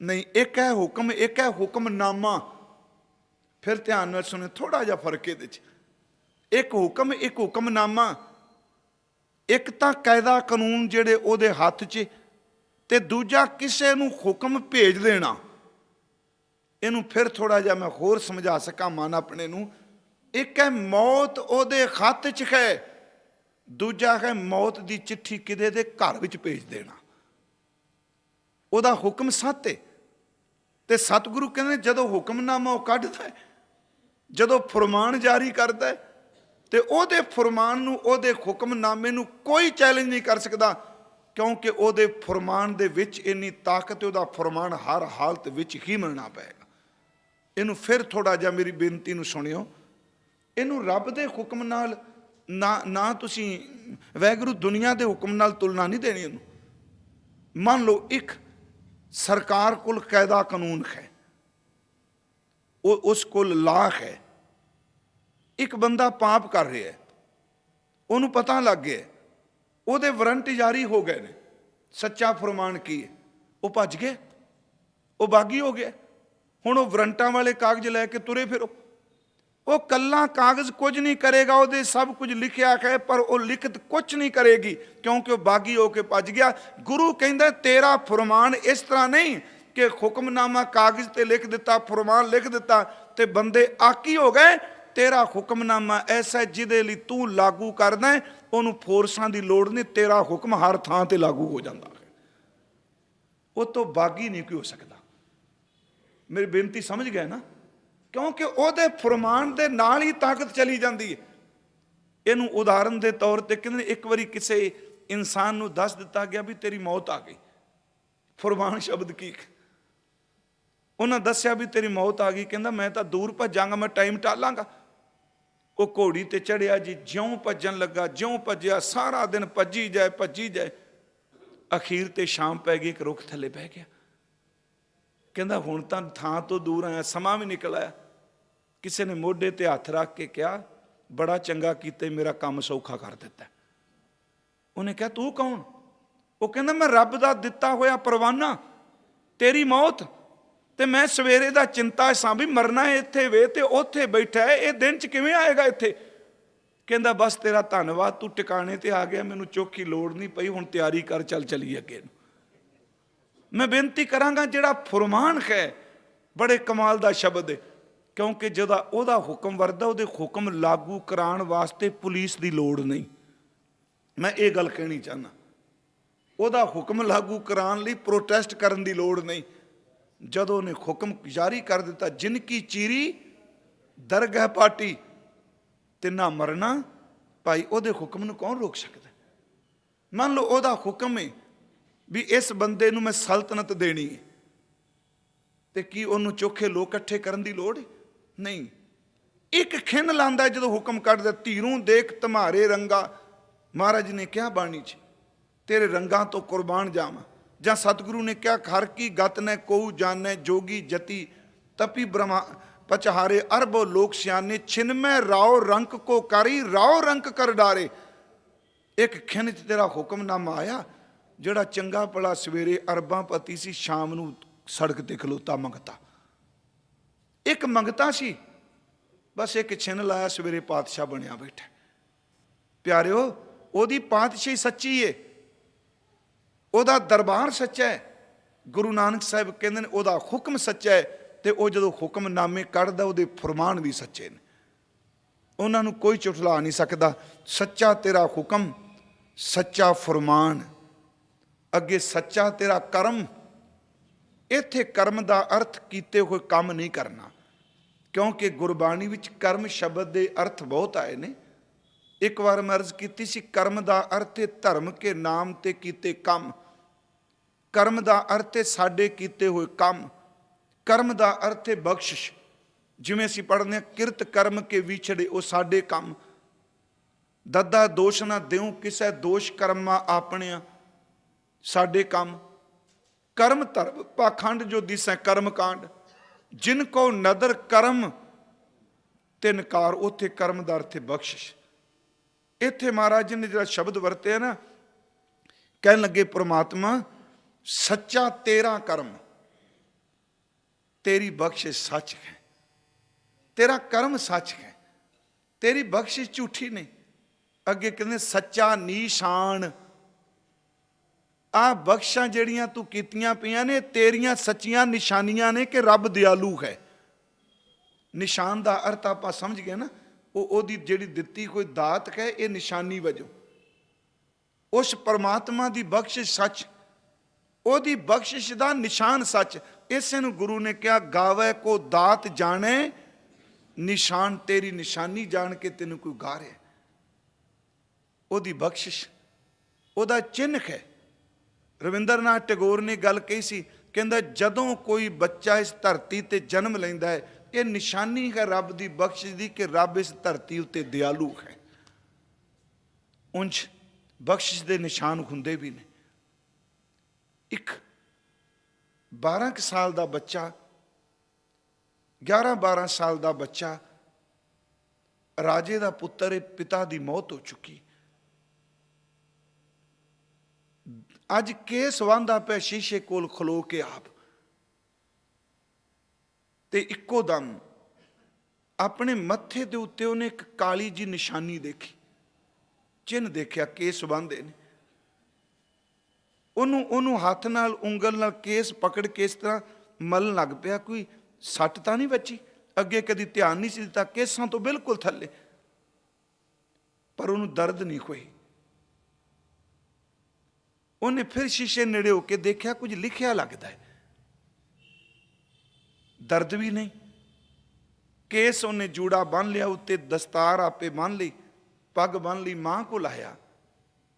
ਨਹੀਂ, ਇੱਕ ਹੈ ਹੁਕਮ, ਇੱਕ ਹੈ ਹੁਕਮਨਾਮਾ। ਫਿਰ ਧਿਆਨ ਨਾਲ ਸੁਣੋ, ਥੋੜਾ ਜਿਹਾ ਫਰਕ ਇਹਦੇ 'ਚ। ਇੱਕ ਹੁਕਮ, ਇੱਕ ਹੁਕਮਨਾਮਾ। ਇੱਕ ਤਾਂ ਕਾਇਦਾ ਕਾਨੂੰਨ ਜਿਹੜੇ ਉਹਦੇ ਹੱਥ 'ਚ, ਤੇ ਦੂਜਾ ਕਿਸੇ ਨੂੰ ਹੁਕਮ ਭੇਜ ਦੇਣਾ। ਇਹਨੂੰ ਫਿਰ ਥੋੜਾ ਜਿਹਾ ਮੈਂ ਹੋਰ ਸਮਝਾ ਸਕਾਂ ਮਨ ਆਪਣੇ ਨੂੰ। ਇੱਕ ਹੈ ਮੌਤ ਉਹਦੇ ਹੱਥ 'ਚ ਹੈ, ਦੂਜਾ ਹੈ ਮੌਤ ਦੀ ਚਿੱਠੀ ਕਿਤੇ ਦੇ ਘਰ ਵਿੱਚ ਭੇਜ ਦੇਣਾ। ਉਹਦਾ ਹੁਕਮ ਸੱਤ ਹੈ, ਤੇ ਸਤਿਗੁਰੂ ਕਹਿੰਦੇ ਜਦੋਂ ਹੁਕਮਨਾਮਾ ਉਹ ਕੱਢਦਾ ਹੈ, ਜਦੋਂ ਫਰਮਾਨ ਜਾਰੀ ਕਰਦਾ ਹੈ, ਤੇ ਉਹਦੇ ਫਰਮਾਨ ਨੂੰ, ਉਹਦੇ ਹੁਕਮਨਾਮੇ ਨੂੰ ਕੋਈ ਚੈਲੰਜ ਨਹੀਂ ਕਰ ਸਕਦਾ, ਕਿਉਂਕਿ ਉਹਦੇ ਫਰਮਾਨ ਦੇ ਵਿੱਚ ਇੰਨੀ ਤਾਕਤ ਹੈ, ਉਹਦਾ ਫਰਮਾਨ ਹਰ ਹਾਲਤ ਵਿੱਚ ਹੀ ਮੰਨਣਾ ਪਏਗਾ। ਇਹਨੂੰ ਫਿਰ ਥੋੜਾ ਜਿਹਾ ਮੇਰੀ ਬੇਨਤੀ ਨੂੰ ਸੁਣਿਓ। ਇਹਨੂੰ ਰੱਬ ਦੇ ਹੁਕਮ ਨਾਲ ਨਾ ਤੁਸੀਂ ਵਾਹਿਗੁਰੂ ਦੁਨੀਆ ਦੇ ਹੁਕਮ ਨਾਲ ਤੁਲਨਾ ਨਹੀਂ ਦੇਣੀ ਇਹਨੂੰ। ਮੰਨ ਲਓ ਇੱਕ ਸਰਕਾਰ ਕੋਲ ਕਾਇਦਾ ਕਾਨੂੰਨ ਹੈ, ਉਹ ਉਸ ਕੋਲ ਲਾ ਹੈ। ਇੱਕ ਬੰਦਾ ਪਾਪ ਕਰ ਰਿਹਾ ਹੈ, ਉਹਨੂੰ ਪਤਾ ਲੱਗ ਗਿਆ, ਉਹਦੇ ਵਾਰੰਟ ਜਾਰੀ ਹੋ ਗਏ ਨੇ, ਸੱਚਾ ਫਰਮਾਨ ਕੀ ਹੈ, ਉਹ ਭੱਜ ਗਏ, ਉਹ ਬਾਗੀ ਹੋ ਗਿਆ। ਹੁਣ ਉਹ ਵਾਰੰਟਾਂ ਵਾਲੇ ਕਾਗਜ਼ ਲੈ ਕੇ ਤੁਰੇ ਫਿਰੋ। ਉਹ ਕੱਲਾ ਕਾਗਜ਼ ਕੁਝ ਨਹੀਂ ਕਰੇਗਾ, ਉਹਦੇ ਸਭ ਕੁਝ ਲਿਖਿਆ ਹੈ, ਪਰ ਉਹ ਲਿਖਤ ਕੁਝ ਨਹੀਂ ਕਰੇਗੀ, ਕਿਉਂਕਿ ਉਹ ਬਾਗੀ ਹੋ ਕੇ ਭੱਜ ਗਿਆ। ਗੁਰੂ ਕਹਿੰਦਾ ਤੇਰਾ ਫਰਮਾਨ ਇਸ ਤਰ੍ਹਾਂ ਨਹੀਂ ਕਿ ਹੁਕਮਨਾਮਾ ਕਾਗਜ਼ ਤੇ ਲਿਖ ਦਿੱਤਾ, ਫਰਮਾਨ ਲਿਖ ਦਿੱਤਾ ਤੇ ਬੰਦੇ ਆਕੀ ਹੋ ਗਏ। ਤੇਰਾ ਹੁਕਮਨਾਮਾ ਐਸਾ ਜਿਹਦੇ ਲਈ ਤੂੰ ਲਾਗੂ ਕਰਦਾ ਹੈ, ਉਹਨੂੰ ਫੋਰਸਾਂ ਦੀ ਲੋੜ ਨਹੀਂ, ਤੇਰਾ ਹੁਕਮ ਹਰ ਥਾਂ ਤੇ ਲਾਗੂ ਹੋ ਜਾਂਦਾ ਹੈ। ਉਹ ਤੋਂ ਬਾਗੀ ਨਹੀਂ ਕੋਈ ਹੋ ਸਕਦਾ। ਮੇਰੀ ਬੇਨਤੀ ਸਮਝ ਗਏ ਨਾ? ਕਿਉਂਕਿ ਉਹਦੇ ਫਰਮਾਨ ਦੇ ਨਾਲ ਹੀ ਤਾਕਤ ਚਲੀ ਜਾਂਦੀ ਹੈ। ਇਹਨੂੰ ਉਦਾਹਰਨ ਦੇ ਤੌਰ ਤੇ ਕਹਿੰਦੇ ਇੱਕ ਵਾਰੀ ਕਿਸੇ ਇਨਸਾਨ ਨੂੰ ਦੱਸ ਦਿੱਤਾ ਗਿਆ ਵੀ ਤੇਰੀ ਮੌਤ ਆ ਗਈ। ਫਰਮਾਨ ਸ਼ਬਦ ਕੀ? ਉਹਨਾਂ ਦੱਸਿਆ ਵੀ ਤੇਰੀ ਮੌਤ ਆ ਗਈ। ਕਹਿੰਦਾ ਮੈਂ ਤਾਂ ਦੂਰ ਭੱਜਾਂਗਾ, ਮੈਂ ਟਾਈਮ ਟਾਲਾਂਗਾ। ਉਹ ਘੋੜੀ ਤੇ ਚੜਿਆ ਜੀ, ਜਿਉਂ ਭੱਜਣ ਲੱਗਾ, ਜਿਉਂ ਭੱਜਿਆ, ਸਾਰਾ ਦਿਨ ਭੱਜੀ ਜਾਏ ਭੱਜੀ ਜਾਏ, ਅਖੀਰ ਤੇ ਸ਼ਾਮ ਪੈ ਗਈ, ਇੱਕ ਰੁੱਖ ਥੱਲੇ ਬਹਿ ਗਿਆ। ਕਹਿੰਦਾ ਹੁਣ ਤਾਂ ਥਾਂ ਤੋਂ ਦੂਰ ਆਇਆ, ਸਮਾਂ ਵੀ ਨਿਕਲ ਆਇਆ। ਕਿਸੇ ਨੇ ਮੋਢੇ ਤੇ ਹੱਥ ਰੱਖ ਕੇ ਕਿਹਾ ਬੜਾ ਚੰਗਾ ਕੀਤਾ, ਮੇਰਾ ਕੰਮ ਸੌਖਾ ਕਰ ਦਿੱਤਾ। ਉਹਨੇ ਕਿਹਾ ਤੂੰ ਕੌਣ? ਉਹ ਕਹਿੰਦਾ ਮੈਂ ਰੱਬ ਦਾ ਦਿੱਤਾ ਹੋਇਆ ਪਰਵਾਨਾ, ਤੇਰੀ ਮੌਤ ਤੇ ਮੈਂ ਸਵੇਰੇ ਦਾ ਚਿੰਤਾ ਸਾਂ ਵੀ ਮਰਨਾ ਹੈ ਇੱਥੇ ਵੇ ਤੇ ਉੱਥੇ ਬੈਠਾ ਹੈ, ਇਹ ਦਿਨ ਚ ਕਿਵੇਂ ਆਏਗਾ ਇੱਥੇ? ਕਹਿੰਦਾ ਬਸ ਤੇਰਾ ਧੰਨਵਾਦ, ਤੂੰ ਟਿਕਾਣੇ ਤੇ ਆ ਗਿਆ, ਮੈਨੂੰ ਚੁੱਕ ਦੀ ਲੋੜ ਨਹੀਂ ਪਈ, ਹੁਣ ਤਿਆਰੀ ਕਰ, ਚੱਲ ਚਲੀਏ ਅੱਗੇ ਨੂੰ। ਮੈਂ ਬੇਨਤੀ ਕਰਾਂਗਾ ਜਿਹੜਾ ਫਰਮਾਨ ਹੈ ਬੜੇ ਕਮਾਲ ਦਾ ਸ਼ਬਦ ਹੈ, ਕਿਉਂਕਿ ਜਦੋਂ ਉਹਦਾ ਹੁਕਮ ਵਰਦਾ, ਉਹਦੇ ਹੁਕਮ ਲਾਗੂ ਕਰਾਉਣ ਵਾਸਤੇ ਪੁਲਿਸ ਦੀ ਲੋੜ ਨਹੀਂ। ਮੈਂ ਇਹ ਗੱਲ ਕਹਿਣੀ ਚਾਹੁੰਦਾ, ਉਹਦਾ ਹੁਕਮ ਲਾਗੂ ਕਰਾਉਣ ਲਈ ਪ੍ਰੋਟੈਸਟ ਕਰਨ ਦੀ ਲੋੜ ਨਹੀਂ। ਜਦੋਂ ਉਹਨੇ ਹੁਕਮ ਜਾਰੀ ਕਰ ਦਿੱਤਾ, ਜਿਨਕੀ ਚੀਰੀ ਦਰਗਾਹ ਪਾਟੀ, ਤੇ ਨਾ ਮਰਨਾ ਭਾਈ, ਉਹਦੇ ਹੁਕਮ ਨੂੰ ਕੌਣ ਰੋਕ ਸਕਦਾ? ਮੰਨ ਲਓ ਉਹਦਾ ਹੁਕਮ ਹੈ ਵੀ ਇਸ ਬੰਦੇ ਨੂੰ ਮੈਂ ਸਲਤਨਤ ਦੇਣੀ ਹੈ, ਤੇ ਕੀ ਉਹਨੂੰ ਚੋਖੇ ਲੋਕ ਇਕੱਠੇ ਕਰਨ ਦੀ ਲੋੜ ਹੈ? ਨਹੀਂ। ਇੱਕ ਖਿੰਨ ਲਾਂਦਾ ਜਦੋਂ ਹੁਕਮ ਕੱਢਦਾ, ਧੀਰੋਂ ਦੇਖ ਤੁਮਾਰੇ ਰੰਗਾ। ਮਹਾਰਾਜ ਨੇ ਕਿਹਾ ਬਾਣੀ 'ਚ ਤੇਰੇ ਰੰਗਾਂ ਤੋਂ ਕੁਰਬਾਨ ਜਾਵਾਂ। ਜਾਂ ਸਤਿਗੁਰੂ ਨੇ ਕਿਹਾ ਹਰ ਕੀ ਗਤ ਨੇ ਕੋਊ ਜਾਣੈ, ਜੋਗੀ ਜਤੀ ਤਪੀ ਬ੍ਰਹਮਾ ਪਚਹਾਰੇ, ਅਰਬੋ ਲੋਕ ਸਿਆਣੇ, ਛਿਨਮੈ ਰਾਓ ਰੰਕ ਕੋ ਕਰੀ, ਰਾਓ ਰੰਕ ਕਰ ਡਾਰੇ। ਇੱਕ ਖਿੰਨ 'ਚ ਤੇਰਾ ਹੁਕਮਨਾਮਾ ਆਇਆ, ਜਿਹੜਾ ਚੰਗਾ ਭਲਾ ਸਵੇਰੇ ਅਰਬਾਂ ਪਤੀ ਸੀ, ਸ਼ਾਮ ਨੂੰ ਸੜਕ ਤੇ ਖਲੋਤਾ ਮੰਗਤਾ। ਇੱਕ ਮੰਗਤਾ ਸੀ, ਬਸ ਇੱਕ ਛਿਨ ਲਾਇਆ, ਸਵੇਰੇ ਪਾਤਸ਼ਾਹ ਬਣਿਆ ਬੈਠਾ। ਪਿਆਰਿਓ, ਉਹਦੀ ਪਾਤਸ਼ਾਹੀ ਸੱਚੀ ਏ, ਉਹਦਾ ਦਰਬਾਰ ਸੱਚਾ ਹੈ। ਗੁਰੂ ਨਾਨਕ ਸਾਹਿਬ ਕਹਿੰਦੇ ਨੇ ਉਹਦਾ ਹੁਕਮ ਸੱਚਾ ਹੈ, ਤੇ ਉਹ ਜਦੋਂ ਹੁਕਮਨਾਮੇ ਕੱਢਦਾ ਉਹਦੇ ਫਰਮਾਨ ਵੀ ਸੱਚੇ ਨੇ, ਉਹਨਾਂ ਨੂੰ ਕੋਈ ਝੁਠਲਾ ਨਹੀਂ ਸਕਦਾ। ਸੱਚਾ ਤੇਰਾ ਹੁਕਮ, ਸੱਚਾ ਫਰਮਾਨ, ਅੱਗੇ ਸੱਚਾ ਤੇਰਾ ਕਰਮ। ਇੱਥੇ ਕਰਮ ਦਾ ਅਰਥ ਕੀਤੇ ਹੋਏ ਕੰਮ ਨਹੀਂ ਕਰਨਾ, ਕਿਉਂਕਿ ਗੁਰਬਾਣੀ ਵਿੱਚ ਕਰਮ ਸ਼ਬਦ ਦੇ ਅਰਥ ਬਹੁਤ ਆਏ ਨੇ। ਇੱਕ ਵਾਰ ਮੈਂ ਅਰਜ਼ ਕੀਤੀ ਸੀ, ਕਰਮ ਦਾ ਅਰਥ ਹੈ ਧਰਮ ਕੇ ਨਾਮ ਤੇ ਕੀਤੇ ਕੰਮ। ਕਰਮ ਦਾ ਅਰਥ ਹੈ ਸਾਡੇ ਕੀਤੇ ਹੋਏ ਕੰਮ। ਕਰਮ ਦਾ ਅਰਥ ਹੈ ਬਖਸ਼ਿਸ਼। ਜਿਵੇਂ ਅਸੀਂ ਪੜ੍ਹਦੇ ਹਾਂ, ਕਿਰਤ ਕਰਮ ਕੇ ਵਿਛੜੇ, ਉਹ ਸਾਡੇ ਕੰਮ। ਦੱਦਾ ਦੋਸ਼ ਨਾ ਦਿਉ ਕਿਸੇ, ਦੋਸ਼ ਕਰਮਾਂ ਆਪਣਿਆਂ, ਸਾਡੇ ਕੰਮ। ਕਰਮ ਧਰਮ ਪਾਖੰਡ ਜੋ ਦਿਸੈ ਕਰਮ ਕਾਂਡ, ਜਿਨ ਕੋ ਨਦਰ ਕਰਮ ਤੇ ਨਕਾਰ। ਉੱਥੇ ਕਰਮ ਦਾ ਅਰਥ ਹੈ ਬਖਸ਼ਿਸ਼। ਇੱਥੇ ਮਹਾਰਾਜ ਜੀ ਨੇ ਜਿਹੜਾ ਸ਼ਬਦ ਵਰਤਿਆ ਨਾ, ਕਹਿਣ ਲੱਗੇ ਪ੍ਰਮਾਤਮਾ ਸੱਚਾ ਤੇਰਾ ਕਰਮ, ਤੇਰੀ ਬਖਸ਼ਿਸ਼ ਸੱਚ ਹੈ, ਤੇਰਾ ਕਰਮ ਸੱਚ ਹੈ, ਤੇਰੀ ਬਖਸ਼ਿਸ਼ ਝੂਠੀ ਨਹੀਂ। ਅੱਗੇ ਕਹਿੰਦੇ ਸੱਚਾ ਨੀਸ਼ਾਨ। ਆਹ ਬਖਸ਼ਾਂ ਜਿਹੜੀਆਂ ਤੂੰ ਕੀਤੀਆਂ ਪਈਆਂ ਨੇ, ਤੇਰੀਆਂ ਸੱਚੀਆਂ ਨਿਸ਼ਾਨੀਆਂ ਨੇ ਕਿ ਰੱਬ ਦਿਆਲੂ ਹੈ। ਨਿਸ਼ਾਨ ਦਾ ਅਰਥ ਆਪਾਂ ਸਮਝ ਗਏ ਨਾ, ਉਹਦੀ ਜਿਹੜੀ ਦਿੱਤੀ ਕੋਈ ਦਾਤ ਹੈ, ਇਹ ਨਿਸ਼ਾਨੀ ਵਜੋਂ। ਉਸ ਪਰਮਾਤਮਾ ਦੀ ਬਖਸ਼ਿਸ਼ ਸੱਚ, ਉਹਦੀ ਬਖਸ਼ਿਸ਼ ਦਾ ਨਿਸ਼ਾਨ ਸੱਚ। ਇਸੇ ਨੂੰ ਗੁਰੂ ਨੇ ਕਿਹਾ, ਗਾਵੇ ਕੋ ਦਾਤ ਜਾਣੇ, ਨਿਸ਼ਾਨ ਤੇਰੀ ਨਿਸ਼ਾਨੀ ਜਾਣ ਕੇ ਤੈਨੂੰ ਕੋਈ ਗਾ ਰਿਹਾ। ਉਹਦੀ ਬਖਸ਼ਿਸ਼, ਉਹਦਾ ਚਿੰਨ੍ਹ ਹੈ। ਰਵਿੰਦਰਨਾਥ ਟੈਗੋਰ ਨੇ ਗੱਲ ਕਹੀ ਸੀ, ਕਹਿੰਦਾ ਜਦੋਂ ਕੋਈ ਬੱਚਾ ਇਸ ਧਰਤੀ ਤੇ ਜਨਮ ਲੈਂਦਾ ਹੈ, ਇਹ ਨਿਸ਼ਾਨੀ ਹੈ ਰੱਬ ਦੀ ਬਖਸ਼ਿਸ਼ ਦੀ ਕਿ ਰੱਬ ਇਸ ਧਰਤੀ ਉੱਤੇ ਦਿਆਲੂ ਹੈ। ਉਂਝ ਬਖਸ਼ਿਸ਼ ਦੇ ਨਿਸ਼ਾਨ ਹੁੰਦੇ ਵੀ ਨੇ। ਇੱਕ 12 ਸਾਲ ਦਾ ਬੱਚਾ, 11-12 ਸਾਲ ਦਾ ਬੱਚਾ, ਰਾਜੇ ਦਾ ਪੁੱਤਰ ਹੈ, ਪਿਤਾ ਦੀ ਮੌਤ ਹੋ ਚੁੱਕੀ। ਅੱਜ ਕੇਸ ਵਾਂਦਾ ਪਿਆ ਸ਼ੀਸ਼ੇ ਕੋਲ ਖਲੋ ਕੇ ਆਪ, ਤੇ ਇੱਕੋ ਦਮ ਆਪਣੇ ਮੱਥੇ ਦੇ ਉੱਤੇ ਉਹਨੇ ਇੱਕ ਕਾਲੀ ਜੀ ਨਿਸ਼ਾਨੀ ਦੇਖੀ, ਚਿੰਨ੍ਹ ਦੇਖਿਆ, ਕੇਸ ਵਾਂਦੇ ਨੇ। ਉਹਨੂੰ ਹੱਥ ਨਾਲ, ਉਂਗਲ ਨਾਲ ਕੇਸ ਪਕੜ ਕੇ ਇਸ ਤਰ੍ਹਾਂ ਮਲਣ ਲੱਗ ਪਿਆ, ਕੋਈ ਸੱਟ ਤਾਂ ਨਹੀਂ ਵੱਜੀ। ਅੱਗੇ ਕਦੀ ਧਿਆਨ ਨਹੀਂ ਸੀ ਦਿੱਤਾ, ਕੇਸਾਂ ਤੋਂ ਬਿਲਕੁਲ ਥੱਲੇ, ਪਰ ਉਹਨੂੰ ਦਰਦ ਨਹੀਂ ਹੋਈ। ਉਹਨੇ ਫਿਰ ਸ਼ੀਸ਼ੇ ਨੇੜੇ ਹੋ ਕੇ ਦੇਖਿਆ, ਕੁਝ ਲਿਖਿਆ ਲੱਗਦਾ ਹੈ, ਦਰਦ ਵੀ ਨਹੀਂ। ਕੇਸ ਉਹਨੇ ਜੂੜਾ ਬੰਨ ਲਿਆ, ਉੱਤੇ ਦਸਤਾਰ ਆਪੇ ਬੰਨ ਲਈ, ਪੱਗ ਬੰਨ ਲਈ, ਮਾਂ ਕੋਲ ਆਇਆ।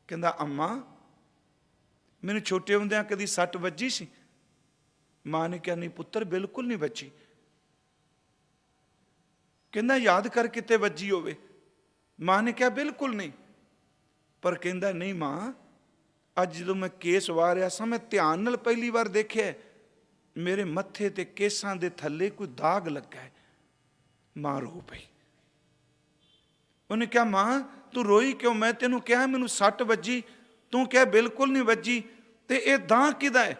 ਕਹਿੰਦਾ, ਅੰਮਾ ਮੈਨੂੰ ਛੋਟੇ ਹੁੰਦਿਆਂ ਕਦੀ ਸੱਟ ਵੱਜੀ ਸੀ? ਮਾਂ ਨੇ ਕਿਹਾ, ਨਹੀਂ ਪੁੱਤਰ, ਬਿਲਕੁਲ ਨਹੀਂ ਵੱਜੀ। ਕਹਿੰਦਾ, ਯਾਦ ਕਰ ਕਿਤੇ ਵੱਜੀ ਹੋਵੇ। ਮਾਂ ਨੇ ਕਿਹਾ, ਬਿਲਕੁਲ ਨਹੀਂ। ਪਰ ਕਹਿੰਦਾ, ਨਹੀਂ ਮਾਂ, ਅੱਜ ਜਦੋਂ ਮੈਂ ਕੇਸ ਵਾਹ ਰਿਹਾ ਸਾਂ, ਮੈਂ ਧਿਆਨ ਨਾਲ ਪਹਿਲੀ ਵਾਰ ਦੇਖਿਆ, ਮੇਰੇ ਮੱਥੇ ਤੇ ਕੇਸਾਂ ਦੇ ਥੱਲੇ ਕੋਈ ਦਾਗ ਲੱਗਾ ਹੈ। ਮਾਂ ਰੋ ਪਈ। ਉਹਨੇ ਕਿਹਾ, ਮਾਂ ਤੂੰ ਰੋਈ ਕਿਉਂ? ਮੈਂ ਤੈਨੂੰ ਕਿਹਾ ਮੈਨੂੰ ਸੱਟ ਵੱਜੀ, ਤੂੰ ਕਿਹਾ ਬਿਲਕੁਲ ਨਹੀਂ ਵੱਜੀ, ਤੇ ਇਹ ਦਾਗ ਕਿਹਦਾ ਹੈ?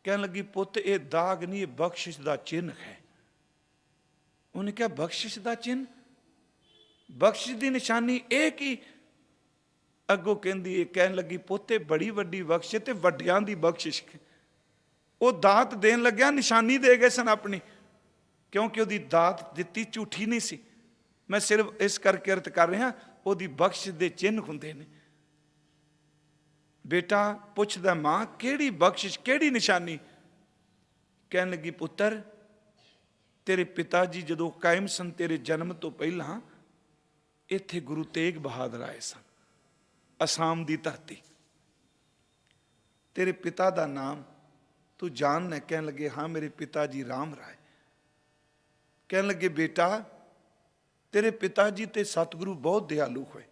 ਕਹਿਣ ਲੱਗੀ, ਪੁੱਤ ਇਹ ਦਾਗ ਨਹੀਂ, ਇਹ ਬਖਸ਼ਿਸ਼ ਦਾ ਚਿੰਨ੍ਹ ਹੈ। ਉਹਨੇ ਕਿਹਾ, ਬਖਸ਼ਿਸ਼ ਦਾ ਚਿੰਨ੍ਹ? ਬਖਸ਼ਿਸ਼ ਦੀ ਨਿਸ਼ਾਨੀ ਇਹ ਕੀ? ਅੱਗੋਂ ਕਹਿੰਦੀ, ਇਹ ਕਹਿਣ ਲੱਗੀ, ਪੁੱਤ ਇਹ ਬੜੀ ਵੱਡੀ ਬਖਸ਼ਿਸ਼ ਤੇ ਵੱਡਿਆਂ ਦੀ ਬਖਸ਼ਿਸ਼। ਉਹ ਦਾਤ ਦੇਣ ਲੱਗਿਆ, ਨਿਸ਼ਾਨੀ ਦੇ ਗਏ ਸਨ ਆਪਣੀ, ਕਿਉਂਕਿ ਉਹਦੀ ਦਾਤ ਦਿੱਤੀ ਝੂਠੀ ਨਹੀਂ ਸੀ। ਮੈਂ ਸਿਰਫ ਇਸ ਕਰਕੇ ਅਰਥ ਕਰ ਰਿਹਾ, ਉਹਦੀ ਬਖਸ਼ਿਸ਼ ਦੇ ਚਿੰਨ੍ਹ ਹੁੰਦੇ ਨੇ। ਬੇਟਾ ਪੁੱਛਦਾ, ਮਾਂ ਕਿਹੜੀ ਬਖਸ਼ਿਸ਼, ਕਿਹੜੀ ਨਿਸ਼ਾਨੀ? ਕਹਿਣ ਲੱਗੀ, ਪੁੱਤਰ ਤੇਰੇ ਪਿਤਾ ਜੀ ਜਦੋਂ ਕਾਇਮ ਸਨ, ਤੇਰੇ ਜਨਮ ਤੋਂ ਪਹਿਲਾਂ ਇੱਥੇ ਗੁਰੂ ਤੇਗ ਬਹਾਦਰ ਆਏ ਸਨ, ਅਸਾਮ ਦੀ ਧਰਤੀ। ਤੇਰੇ ਪਿਤਾ ਦਾ ਨਾਮ ਤੂੰ ਜਾਣਨਾ? ਕਹਿਣ ਲੱਗੇ, ਹਾਂ ਮੇਰੇ ਪਿਤਾ ਜੀ ਰਾਮ ਰਾਏ। ਕਹਿਣ ਲੱਗੇ, ਬੇਟਾ ਤੇਰੇ ਪਿਤਾ ਜੀ ਤੇ ਸਤਿਗੁਰੂ ਬਹੁਤ ਦਿਆਲੂ ਹੋਏ,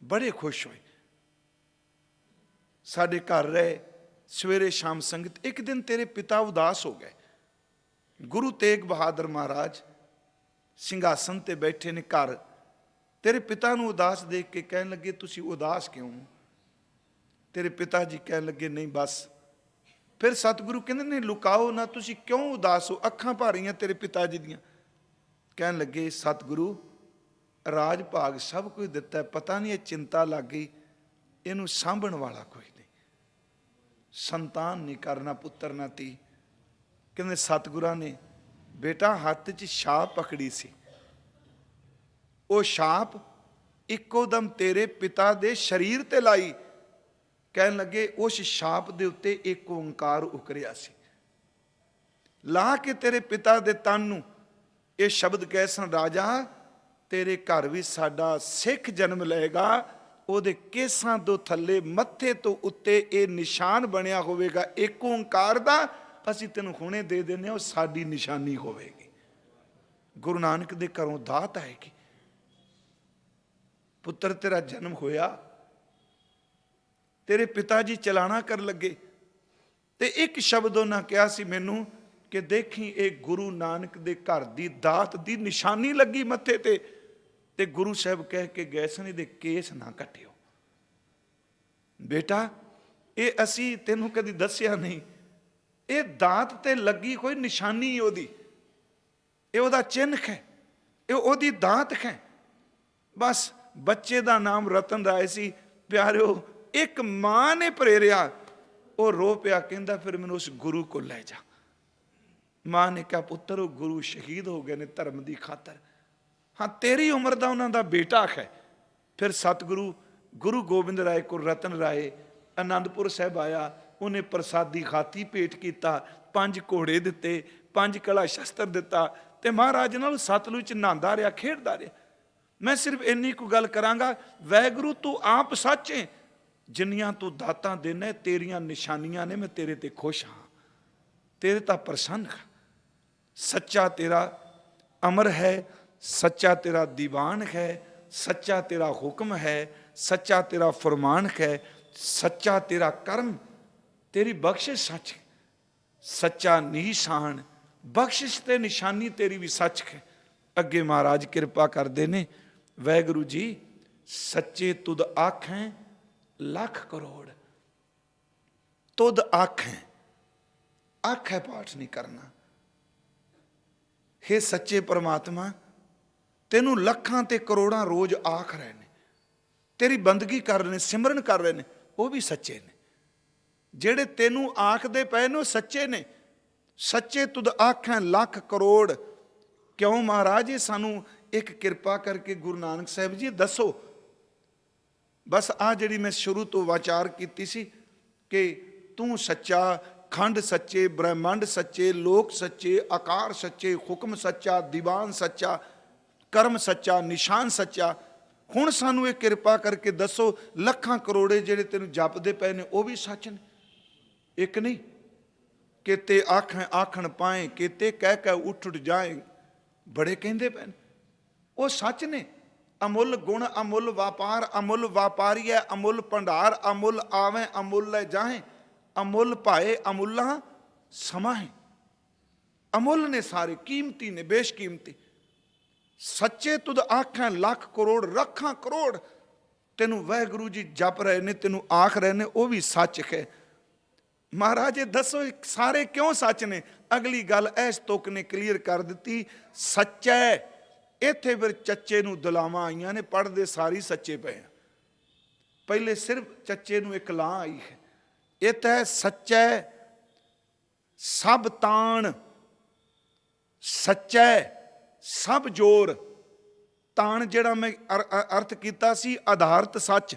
ਬੜੇ ਖੁਸ਼ ਹੋਏ, ਸਾਡੇ ਘਰ ਰਹੇ, ਸਵੇਰੇ ਸ਼ਾਮ ਸੰਗਤ। ਇੱਕ ਦਿਨ ਤੇਰੇ ਪਿਤਾ ਉਦਾਸ ਹੋ ਗਏ। ਗੁਰੂ ਤੇਗ ਬਹਾਦਰ ਮਹਾਰਾਜ ਸਿੰਘਾਸਨ ਤੇ ਬੈਠੇ ਨੇ ਘਰ, ਤੇਰੇ ਪਿਤਾ ਨੂੰ ਉਦਾਸ ਦੇਖ ਕੇ ਕਹਿਣ ਲੱਗੇ, ਤੁਸੀਂ ਉਦਾਸ ਕਿਉਂ? ਤੇਰੇ ਪਿਤਾ ਜੀ ਕਹਿਣ ਲੱਗੇ, ਨਹੀਂ ਬਸ। ਫਿਰ ਸਤਿਗੁਰੂ ਕਹਿੰਦੇ ਨੇ, ਲੁਕਾਓ ਨਾ, ਤੁਸੀਂ ਕਿਉਂ ਉਦਾਸ ਹੋ? ਅੱਖਾਂ ਭਾਰੀਆਂ ਤੇਰੇ ਪਿਤਾ ਜੀ ਦੀਆਂ। ਕਹਿਣ ਲੱਗੇ, ਸਤਿਗੁਰੂ ਰਾਜ ਭਾਗ ਸਭ ਕੁਝ ਦਿੱਤਾ, ਪਤਾ ਨਹੀਂ ਇਹ ਚਿੰਤਾ ਲੱਗ ਗਈ, ਇਹਨੂੰ ਸਾਂਭਣ ਵਾਲਾ ਕੋਈ ਨਹੀਂ, ਸੰਤਾਨ ਨਹੀਂ ਕਰਨਾ, ਪੁੱਤਰ ਨਾ ਧੀ। ਕਹਿੰਦੇ ਸਤਿਗੁਰਾਂ ਨੇ ਬੇਟਾ ਹੱਥ 'ਚ ਛਾਪ ਪਕੜੀ ਸੀ, ਉਹ ਛਾਪ ਇੱਕੋ ਦਮ ਤੇਰੇ ਪਿਤਾ ਦੇ ਸਰੀਰ ਤੇ ਲਾਈ। ਕਹਿਣ ਲੱਗੇ, ਉਸ ਛਾਪ ਦੇ ਉੱਤੇ ਇੱਕ ਓਂਕਾਰ ਉਕਰਿਆ ਸੀ। ਲਾ ਕੇ ਤੇਰੇ ਪਿਤਾ ਦੇ ਤਨ ਨੂੰ ਇਹ ਸ਼ਬਦ ਕਹੇ ਸਨ, ਰਾਜਾ ਤੇਰੇ ਘਰ ਵੀ ਸਾਡਾ ਸਿੱਖ ਜਨਮ ਲਏਗਾ, ਉਹਦੇ ਕੇਸਾਂ ਤੋਂ ਥੱਲੇ, ਮੱਥੇ ਤੋਂ ਉੱਤੇ ਇਹ ਨਿਸ਼ਾਨ ਬਣਿਆ ਹੋਵੇਗਾ ਇੱਕ ਓਂਕਾਰ ਦਾ। ਅਸੀਂ ਤੈਨੂੰ ਹੁਣੇ ਦੇ ਦਿੰਦੇ ਹਾਂ, ਉਹ ਸਾਡੀ ਨਿਸ਼ਾਨੀ ਹੋਵੇਗੀ। ਗੁਰੂ ਨਾਨਕ ਦੇ ਘਰੋਂ ਦਾਤ ਆਏਗੀ। ਪੁੱਤਰ ਤੇਰਾ ਜਨਮ ਹੋਇਆ, ਤੇਰੇ ਪਿਤਾ ਜੀ ਚਲਾਣਾ ਕਰਨ ਲੱਗੇ, ਤੇ ਇੱਕ ਸ਼ਬਦ ਉਹਨਾਂ ਕਿਹਾ ਸੀ ਮੈਨੂੰ ਕਿ ਦੇਖੀ ਇਹ ਗੁਰੂ ਨਾਨਕ ਦੇ ਘਰ ਦੀ ਦਾਤ ਦੀ ਨਿਸ਼ਾਨੀ ਲੱਗੀ ਮੱਥੇ ਤੇ ਗੁਰੂ ਸਾਹਿਬ ਕਹਿ ਕੇ ਗਏ ਸਨ, ਇਹਦੇ ਕੇਸ ਨਾ ਕੱਟਿਓ। ਬੇਟਾ ਇਹ ਅਸੀਂ ਤੈਨੂੰ ਕਦੀ ਦੱਸਿਆ ਨਹੀਂ, ਇਹ ਦਾਤ ਤੇ ਲੱਗੀ ਕੋਈ ਨਿਸ਼ਾਨੀ ਉਹਦੀ, ਇਹ ਉਹਦਾ ਚਿੰਨ੍ਹ ਹੈ, ਇਹ ਉਹਦੀ ਦਾਤ ਹੈ। ਬਸ ਬੱਚੇ ਦਾ ਨਾਮ ਰਤਨ ਰਾਏ ਸੀ। ਪਿਆਰਿਓ, ਇੱਕ ਮਾਂ ਨੇ ਪ੍ਰੇਰਿਆ, ਉਹ ਰੋ ਪਿਆ, ਕਹਿੰਦਾ ਫਿਰ ਮੈਨੂੰ ਉਸ ਗੁਰੂ ਕੋਲ ਲੈ ਜਾ। ਮਾਂ ਨੇ ਕਿਹਾ, ਪੁੱਤਰ ਉਹ ਗੁਰੂ ਸ਼ਹੀਦ ਹੋ ਗਏ ਨੇ ਧਰਮ ਦੀ ਖਾਤਰ। ਹਾਂ ਤੇਰੀ ਉਮਰ ਦਾ ਉਹਨਾਂ ਦਾ ਬੇਟਾ ਹੈ। ਫਿਰ ਸਤਿਗੁਰੂ ਗੁਰੂ ਗੋਬਿੰਦ ਰਾਏ ਕੋਲ ਰਤਨ ਰਾਏ ਆਨੰਦਪੁਰ ਸਾਹਿਬ ਆਇਆ, ਉਹਨੇ ਪ੍ਰਸਾਦੀ ਖਾਤੀ ਭੇਟ ਕੀਤਾ, 5 ਘੋੜੇ ਦਿੱਤੇ, 5 ਕਲਾ ਸ਼ਸਤਰ ਦਿੱਤਾ, ਤੇ ਮਹਾਰਾਜ ਨਾਲ ਸਤਲੁਜ ਚ ਨਹਾਉਂਦਾ ਰਿਹਾ, ਖੇਡਦਾ ਰਿਹਾ। ਮੈਂ ਸਿਰਫ ਇੰਨੀ ਕੁ ਗੱਲ ਕਰਾਂਗਾ, ਵੈਗੁਰੂ ਤੂੰ ਆਪ ਸੱਚ ਹੈ, ਜਿੰਨੀਆਂ ਤੂੰ ਦਾਤਾਂ ਦੇਣਾ ਤੇਰੀਆਂ ਨਿਸ਼ਾਨੀਆਂ ਨੇ, ਮੈਂ ਤੇਰੇ ਤੇ ਖੁਸ਼ ਹਾਂ, ਤੇਰੇ ਤਾਂ ਪ੍ਰਸੰਨ ਹਾਂ। ਸੱਚਾ ਤੇਰਾ ਅਮਰ ਹੈ, ਸੱਚਾ ਤੇਰਾ ਦੀਵਾਨ ਹੈ, ਸੱਚਾ ਤੇਰਾ ਹੁਕਮ ਹੈ, ਸੱਚਾ ਤੇਰਾ ਫਰਮਾਨ ਹੈ, ਸੱਚਾ ਤੇਰਾ ਕਰਮ, ਤੇਰੀ ਬਖਸ਼ਿਸ਼ ਸੱਚ ਹੈ, ਸੱਚਾ ਨਿਸ਼ਾਨ, ਬਖਸ਼ਿਸ਼ ਤੇ ਨਿਸ਼ਾਨੀ ਤੇਰੀ ਵੀ ਸੱਚ ਹੈ। ਅੱਗੇ ਮਹਾਰਾਜ ਕਿਰਪਾ ਕਰਦੇ ਨੇ, ਵੈਗੁਰੂ ਜੀ ਸੱਚੇ ਤੁਧ ਆਖੈਂ ਲੱਖ ਕਰੋੜ, ਤੁਧ ਆਖੈਂ, ਆਖੈ ਪਾਠ ਨਹੀਂ ਕਰਨਾ। ਹੇ ਸੱਚੇ ਪਰਮਾਤਮਾ, ਤੈਨੂੰ ਲੱਖਾਂ ਤੇ ਕਰੋੜਾਂ ਰੋਜ਼ ਆਖ ਰਹੇ ਨੇ, ਤੇਰੀ ਬੰਦਗੀ ਕਰ ਰਹੇ ਨੇ, ਸਿਮਰਨ ਕਰ ਰਹੇ ਨੇ, ਉਹ ਵੀ ਸੱਚੇ ਨੇ। ਜਿਹੜੇ ਤੈਨੂੰ ਆਖਦੇ ਪਏ ਨੇ ਉਹ ਸੱਚੇ ਨੇ। ਸੱਚੇ ਤੁਧ ਆਖੈਂ ਲੱਖ ਕਰੋੜ। ਕਿਉਂ ਮਹਾਰਾਜ? ਇਹ ਸਾਨੂੰ ਇੱਕ ਕਿਰਪਾ ਕਰਕੇ ਗੁਰੂ ਨਾਨਕ ਸਾਹਿਬ ਜੀ ਦੱਸੋ। ਬਸ ਆਹ ਜਿਹੜੀ ਮੈਂ ਸ਼ੁਰੂ ਤੋਂ ਵਾਚਾਰ ਕੀਤੀ ਸੀ ਕਿ ਤੂੰ ਸੱਚਾ, ਖੰਡ ਸੱਚੇ, ਬ੍ਰਹਿਮੰਡ ਸੱਚੇ, ਲੋਕ ਸੱਚੇ, ਆਕਾਰ ਸੱਚੇ, ਹੁਕਮ ਸੱਚਾ, ਦੀਵਾਨ ਸੱਚਾ, ਕਰਮ ਸੱਚਾ, ਨਿਸ਼ਾਨ ਸੱਚਾ। ਹੁਣ ਸਾਨੂੰ ਇਹ ਕਿਰਪਾ ਕਰਕੇ ਦੱਸੋ, ਲੱਖਾਂ ਕਰੋੜੇ ਜਿਹੜੇ ਤੈਨੂੰ ਜਪਦੇ ਪਏ ਨੇ ਉਹ ਵੀ ਸੱਚ ਨੇ? ਇੱਕ ਨਹੀਂ, ਕਿਤੇ ਆਖੈਂ ਆਖਣ ਪਾਏ, ਕਿਤੇ ਕਹਿ ਕੇ ਉੱਠ ਉੱਠ ਜਾਏ, ਬੜੇ ਕਹਿੰਦੇ ਪਏ ਨੇ, ਉਹ ਸੱਚ ਨੇ। ਅਮੁੱਲ ਗੁਣ ਅਮੁੱਲ ਵਪਾਰ, ਅਮੁੱਲ ਵਾਪਾਰੀ ਹੈ, ਅਮੁੱਲ ਭੰਡਾਰ, ਅਮੁੱਲ ਆਵੇਂ ਅਮੁੱਲ ਲੈ ਜਾਏ, ਅਮੁੱਲ ਭਾਏ ਅਮੁੱਲਾ ਸਮਾਏ। ਅਮੁੱਲ ਨੇ ਸਾਰੇ, ਕੀਮਤੀ ਨੇ, ਬੇਸ਼ਕੀਮਤੀ। ਸੱਚੇ ਤੁਧ ਆਖਾਂ ਲੱਖ ਕਰੋੜ, ਲੱਖਾਂ ਕਰੋੜ ਤੈਨੂੰ ਵਾਹਿਗੁਰੂ ਜੀ ਜਪ ਰਹੇ ਨੇ, ਤੈਨੂੰ ਆਖ ਰਹੇ ਨੇ, ਉਹ ਵੀ ਸੱਚ ਹੈ। ਮਹਾਰਾਜ ਦੱਸੋ ਸਾਰੇ ਕਿਉਂ ਸੱਚ ਨੇ? ਅਗਲੀ ਗੱਲ ਇਸ ਤੁਕ ਨੇ ਕਲੀਅਰ ਕਰ ਦਿੱਤੀ, ਸੱਚਾ। ਇੱਥੇ ਫਿਰ ਚੱਚੇ ਨੂੰ ਦਲਾਵਾਂ ਆਈਆਂ ਨੇ, ਪੜ੍ਹਦੇ ਸਾਰੀ ਸੱਚੇ ਪਏ ਆ। ਪਹਿਲੇ ਸਿਰਫ ਚੱਚੇ ਨੂੰ ਇੱਕ ਲਾਂ ਆਈ ਹੈ। ਇਹ ਤਾਂ ਸੱਚਾ ਸਭ ਤਾਣ, ਸੱਚਾ ਸਭ ਜੋਰ। ਤਾਣ ਜਿਹੜਾ ਮੈਂ ਅਰਥ ਕੀਤਾ ਸੀ ਆਧਾਰਤ ਸੱਚ,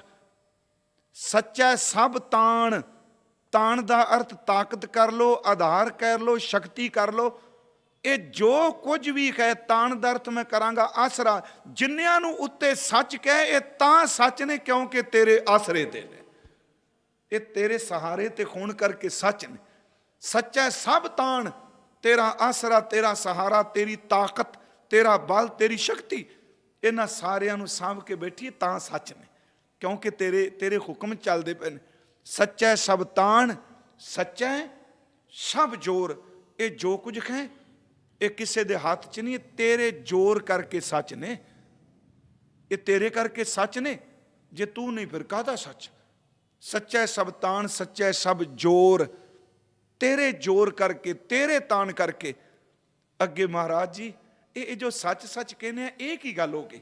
ਸੱਚਾ ਸਭ ਤਾਣ। ਤਾਣ ਦਾ ਅਰਥ ਤਾਕਤ ਕਰ ਲੋ, ਆਧਾਰ ਕਰ ਲੋ, ਸ਼ਕਤੀ ਕਰ ਲੋ। ਇਹ ਜੋ ਕੁਝ ਵੀ ਹੈ, ਤਾਣ ਦਾ ਅਰਥ ਮੈਂ ਕਰਾਂਗਾ ਆਸਰਾ। ਜਿੰਨਿਆਂ ਨੂੰ ਉੱਤੇ ਸੱਚ ਕਹੇ, ਇਹ ਤਾਂ ਸੱਚ ਨੇ ਕਿਉਂਕਿ ਤੇਰੇ ਆਸਰੇ ਤੇ ਨੇ, ਇਹ ਤੇਰੇ ਸਹਾਰੇ ਤੇ ਹੋਣ ਕਰਕੇ ਸੱਚ ਨੇ। ਸੱਚਾ ਸਭ ਤਾਣ, ਤੇਰਾ ਆਸਰਾ, ਤੇਰਾ ਸਹਾਰਾ, ਤੇਰੀ ਤਾਕਤ, ਤੇਰਾ ਬਲ, ਤੇਰੀ ਸ਼ਕਤੀ, ਇਹਨਾਂ ਸਾਰਿਆਂ ਨੂੰ ਸਾਂਭ ਕੇ ਬੈਠੀ ਤਾਂ ਸੱਚ ਨੇ ਕਿਉਂਕਿ ਤੇਰੇ ਹੁਕਮ ਚੱਲਦੇ ਪਏ ਨੇ। ਸੱਚਾ ਸਭ ਤਾਣ, ਸੱਚਾ ਸਭ ਜੋਰ। ਇਹ ਜੋ ਕੁਝ ਹੈ ਇਹ ਕਿਸੇ ਦੇ ਹੱਥ 'ਚ ਨਹੀਂ, ਤੇਰੇ ਜੋਰ ਕਰਕੇ ਸੱਚ ਨੇ, ਇਹ ਤੇਰੇ ਕਰਕੇ ਸੱਚ ਨੇ। ਜੇ ਤੂੰ ਨਹੀਂ ਫਿਰ ਕਾਹਦਾ ਸੱਚ? ਸੱਚਾ ਸਭ ਤਾਣ, ਸੱਚਾ ਸਭ ਜੋਰ, ਤੇਰੇ ਜੋਰ ਕਰਕੇ, ਤੇਰੇ ਤਾਣ ਕਰਕੇ। ਅੱਗੇ ਮਹਾਰਾਜ ਜੀ ਇਹ ਜੋ ਸੱਚ ਸੱਚ ਕਹਿੰਦੇ ਆ, ਇਹ ਕੀ ਗੱਲ ਹੋ ਗਈ?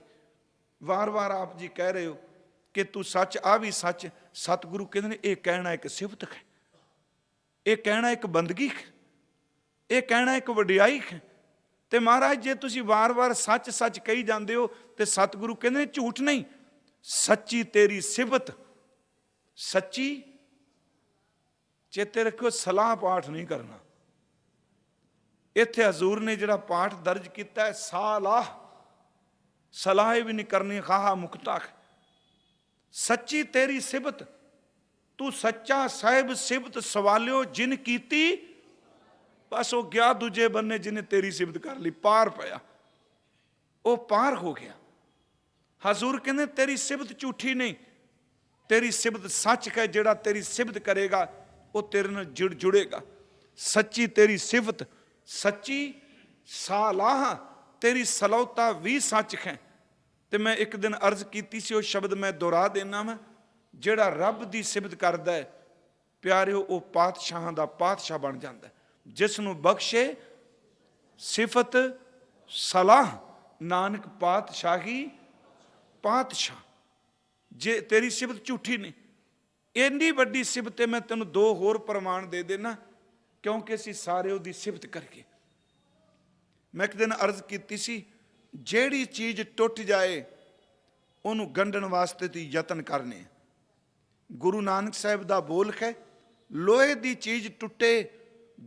ਵਾਰ-ਵਾਰ ਆਪ ਜੀ ਕਹਿ ਰਹੇ ਹੋ ਕਿ ਤੂੰ ਸੱਚ, ਆ ਵੀ ਸੱਚ। ਸਤਿਗੁਰੂ ਕਹਿੰਦੇ ਨੇ ਇਹ ਕਹਿਣਾ ਇੱਕ ਸਿਫਤ ਹੈ, ਇਹ ਕਹਿਣਾ ਇੱਕ ਬੰਦਗੀ ਹੈ, ਇਹ ਕਹਿਣਾ ਇੱਕ ਵਡਿਆਈ ਹੈ। ਤੇ ਮਹਾਰਾਜ ਜੇ ਤੁਸੀਂ ਵਾਰ-ਵਾਰ ਸੱਚ ਸੱਚ ਕਹੀ ਜਾਂਦੇ ਹੋ ਤੇ ਸਤਿਗੁਰੂ ਕਹਿੰਦੇ ਨੇ ਝੂਠ ਨਹੀਂ, ਸੱਚੀ ਤੇਰੀ ਸਿਫਤ। ਸੱਚੀ ਚੇਤੇ ਰੱਖਿਓ, ਸਲਾਹ ਪਾਠ ਨਹੀਂ ਕਰਨਾ। ਇੱਥੇ ਹਜ਼ੂਰ ਨੇ ਜਿਹੜਾ ਪਾਠ ਦਰਜ ਕੀਤਾ ਹੈ, ਸਾਲਾਹ, ਸਲਾਹ ਵੀ ਨਹੀਂ ਕਰਨੀ, ਖਾਹਾ ਮੁਕਤਾ। ਸੱਚੀ ਤੇਰੀ ਸਿਫਤ, ਤੂੰ ਸੱਚਾ ਸਾਹਿਬ ਸਿਫਤ ਸਵਾਲਿਓ ਜਿਨ ਕੀਤੀ, ਬਸ ਉਹ ਗਿਆ ਦੂਜੇ ਬੰਨੇ ਜਿਹਨੇ ਤੇਰੀ ਸਿਫਤ ਕਰ ਲਈ, ਪਾਰ ਪਿਆ, ਉਹ ਪਾਰ ਹੋ ਗਿਆ। ਹਜ਼ੂਰ ਕਹਿੰਦੇ ਤੇਰੀ ਸਿਫਤ ਝੂਠੀ ਨਹੀਂ, ਤੇਰੀ ਸਿਫਤ ਸੱਚ ਹੈ। ਜਿਹੜਾ ਤੇਰੀ ਸਿਫਤ ਕਰੇਗਾ ਉਹ ਤੇਰੇ ਨਾਲ ਜੁੜੇਗਾ। ਸੱਚੀ ਤੇਰੀ ਸਿਫਤ, ਸੱਚੀ ਸਾਲਾਹ, ਤੇਰੀ ਸਲੌਤਾ ਵੀ ਸੱਚ ਹੈ। ਤੇ ਮੈਂ ਇੱਕ ਦਿਨ ਅਰਜ਼ ਕੀਤੀ ਸੀ, ਉਹ ਸ਼ਬਦ ਮੈਂ ਦੁਹਰਾ ਦੇਣਾ ਵਾ, ਜਿਹੜਾ ਰੱਬ ਦੀ ਸਿਫਤ ਕਰਦਾ ਹੈ ਪਿਆਰਿਓ, ਉਹ ਪਾਤਸ਼ਾਹਾਂ ਦਾ ਪਾਤਸ਼ਾਹ ਬਣ ਜਾਂਦਾ। ਜਿਸ ਨੂੰ ਬਖਸ਼ੇ ਸਿਫਤ ਸਲਾਹ, ਨਾਨਕ ਪਾਤਸ਼ਾਹੀ ਪਾਤਸ਼ਾਹ। ਜੇ ਤੇਰੀ ਸਿਫਤ ਝੂਠੀ ਨਹੀਂ, ਇੰਨੀ ਵੱਡੀ ਸਿਫਤ ਤੇ ਮੈਂ ਤੈਨੂੰ 2 ਹੋਰ ਪ੍ਰਮਾਣ ਦੇ ਦੇਣਾ, ਕਿਉਂਕਿ ਅਸੀਂ ਸਾਰੇ ਉਹਦੀ ਸਿਫਤ ਕਰਕੇ। ਮੈਂ ਇੱਕ ਦਿਨ ਅਰਜ਼ ਕੀਤੀ ਸੀ, ਜਿਹੜੀ ਚੀਜ਼ ਟੁੱਟ ਜਾਏ ਉਹਨੂੰ ਗੰਢਣ ਵਾਸਤੇ ਤੇ ਯਤਨ ਕਰਨੇ। ਗੁਰੂ ਨਾਨਕ ਸਾਹਿਬ ਦਾ ਬੋਲ ਹੈ, ਲੋਹੇ ਦੀ ਚੀਜ਼ ਟੁੱਟੇ,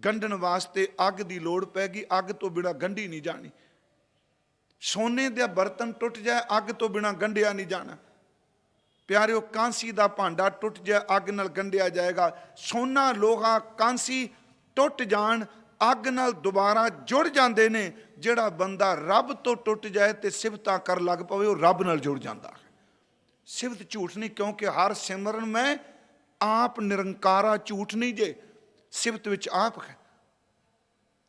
ਗੰਢਣ ਵਾਸਤੇ ਅੱਗ ਦੀ ਲੋੜ ਪੈ ਗਈ, ਅੱਗ ਤੋਂ ਬਿਨਾਂ ਗੰਢੀ ਨਹੀਂ ਜਾਣੀ। ਸੋਨੇ ਦਾ ਬਰਤਨ ਟੁੱਟ ਜਾਏ, ਅੱਗ ਤੋਂ ਬਿਨਾਂ ਗੰਢਿਆ ਨਹੀਂ ਜਾਣਾ। ਪਿਆਰਿਓ, ਕਾਂਸੀ ਦਾ ਭਾਂਡਾ ਟੁੱਟ ਜਾਏ, ਅੱਗ ਨਾਲ ਗੰਢਿਆ ਜਾਏਗਾ। ਸੋਨਾ, ਲੋਹਾ, ਕਾਂਸੀ ਟੁੱਟ ਜਾਣ, ਅੱਗ ਨਾਲ ਦੁਬਾਰਾ ਜੁੜ ਜਾਂਦੇ ਨੇ। ਜਿਹੜਾ ਬੰਦਾ ਰੱਬ ਤੋਂ ਟੁੱਟ ਜਾਏ ਤੇ ਸਿਫਤਾਂ ਕਰ ਲੱਗ ਪਵੇ, ਉਹ ਰੱਬ ਨਾਲ ਜੁੜ ਜਾਂਦਾ ਹੈ। ਸਿਫਤ ਝੂਠ ਨਹੀਂ, ਕਿਉਂਕਿ ਹਰ ਸਿਮਰਨ ਮੈਂ ਆਪ ਨਿਰੰਕਾਰਾ, ਝੂਠ ਨਹੀਂ ਜੇ, ਸਿਫਤ ਵਿੱਚ ਆਪ ਹੈ।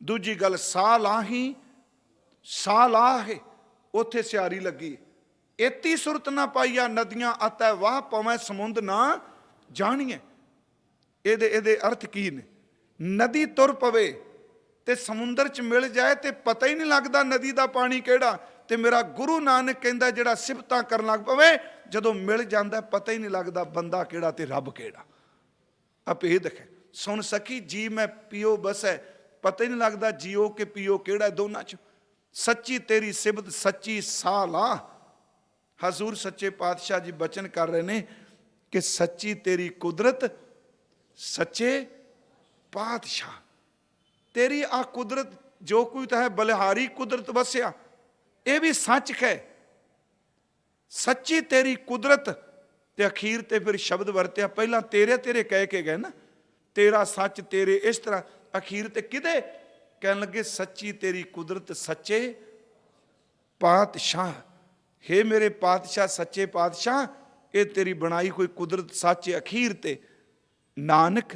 ਦੂਜੀ ਗੱਲ, ਸਾਹ ਲਾਹੀ ਸਾਹ ਲਾਹੇ, ਉੱਥੇ ਸਿਆਰੀ ਲੱਗੀ। ਏਤੀ ਸੁਰਤ ਨਾ ਪਾਈਆ ਨਦੀਆਂ ਅਤੈ ਵਾਹ ਪਵੈ ਸਮੁੰਦ ਨਾ ਜਾਣੀਏ। ਇਹਦੇ ਅਰਥ ਕੀ ਨੇ? ਨਦੀ ਤੁਰ ਪਵੇ ਤੇ ਸਮੁੰਦਰ 'ਚ ਮਿਲ ਜਾਏ ਤੇ ਪਤਾ ਹੀ ਨਹੀਂ ਲੱਗਦਾ ਨਦੀ ਦਾ ਪਾਣੀ ਕਿਹੜਾ। ਤੇ ਮੇਰਾ ਗੁਰੂ ਨਾਨਕ ਕਹਿੰਦਾ, ਜਿਹੜਾ ਸਿਫਤਾਂ ਕਰਨ ਲੱਗ ਪਵੇ, ਜਦੋਂ ਮਿਲ ਜਾਂਦਾ ਪਤਾ ਹੀ ਨਹੀਂ ਲੱਗਦਾ ਬੰਦਾ ਕਿਹੜਾ ਤੇ ਰੱਬ ਕਿਹੜਾ। ਅਭੇਦ ਹੈ। ਸੁਣ ਸਕੀ ਜੀ ਮੈਂ ਪੀਓ ਬਸੈ, ਪਤਾ ਹੀ ਨਹੀਂ ਲੱਗਦਾ ਜੀਓ ਕਿ ਪੀਓ ਕਿਹੜਾ, ਦੋਨਾਂ 'ਚ। ਸੱਚੀ ਤੇਰੀ ਸਿਫਤ ਸੱਚੀ ਸਾਹ ਲਾ। ਹਜ਼ੂਰ ਸੱਚੇ ਪਾਤਸ਼ਾਹ ਜੀ ਬਚਨ ਕਰ ਰਹੇ ਨੇ ਕਿ ਸੱਚੀ ਤੇਰੀ ਕੁਦਰਤ ਸੱਚੇ ਪਾਤਸ਼ਾਹ। ਤੇਰੀ ਆ ਕੁਦਰਤ ਜੋ ਕੋਈ ਤਾਂ ਹੈ, ਬਲਿਹਾਰੀ ਕੁਦਰਤ ਵਸਿਆ, ਇਹ ਵੀ ਸੱਚ ਹੈ। ਸੱਚੀ ਤੇਰੀ ਕੁਦਰਤ, ਤੇ ਅਖੀਰ ਤੇ ਫਿਰ ਸ਼ਬਦ ਵਰਤਿਆ। ਪਹਿਲਾਂ ਤੇਰੇ ਤੇਰੇ ਕਹਿ ਕੇ ਗਏ ਨਾ, ਤੇਰਾ ਸੱਚ ਤੇਰੇ, ਇਸ ਤਰ੍ਹਾਂ ਅਖੀਰ ਤੇ ਕਿਹਦੇ ਕਹਿਣ ਲੱਗੇ? ਸੱਚੀ ਤੇਰੀ ਕੁਦਰਤ ਸੱਚੇ ਪਾਤਸ਼ਾਹ। ਹੇ ਮੇਰੇ ਪਾਤਸ਼ਾਹ, ਸੱਚੇ ਪਾਤਸ਼ਾਹ, ਇਹ ਤੇਰੀ ਬਣਾਈ ਹੋਈ ਕੁਦਰਤ ਸੱਚ। ਅਖੀਰ ਤੇ ਨਾਨਕ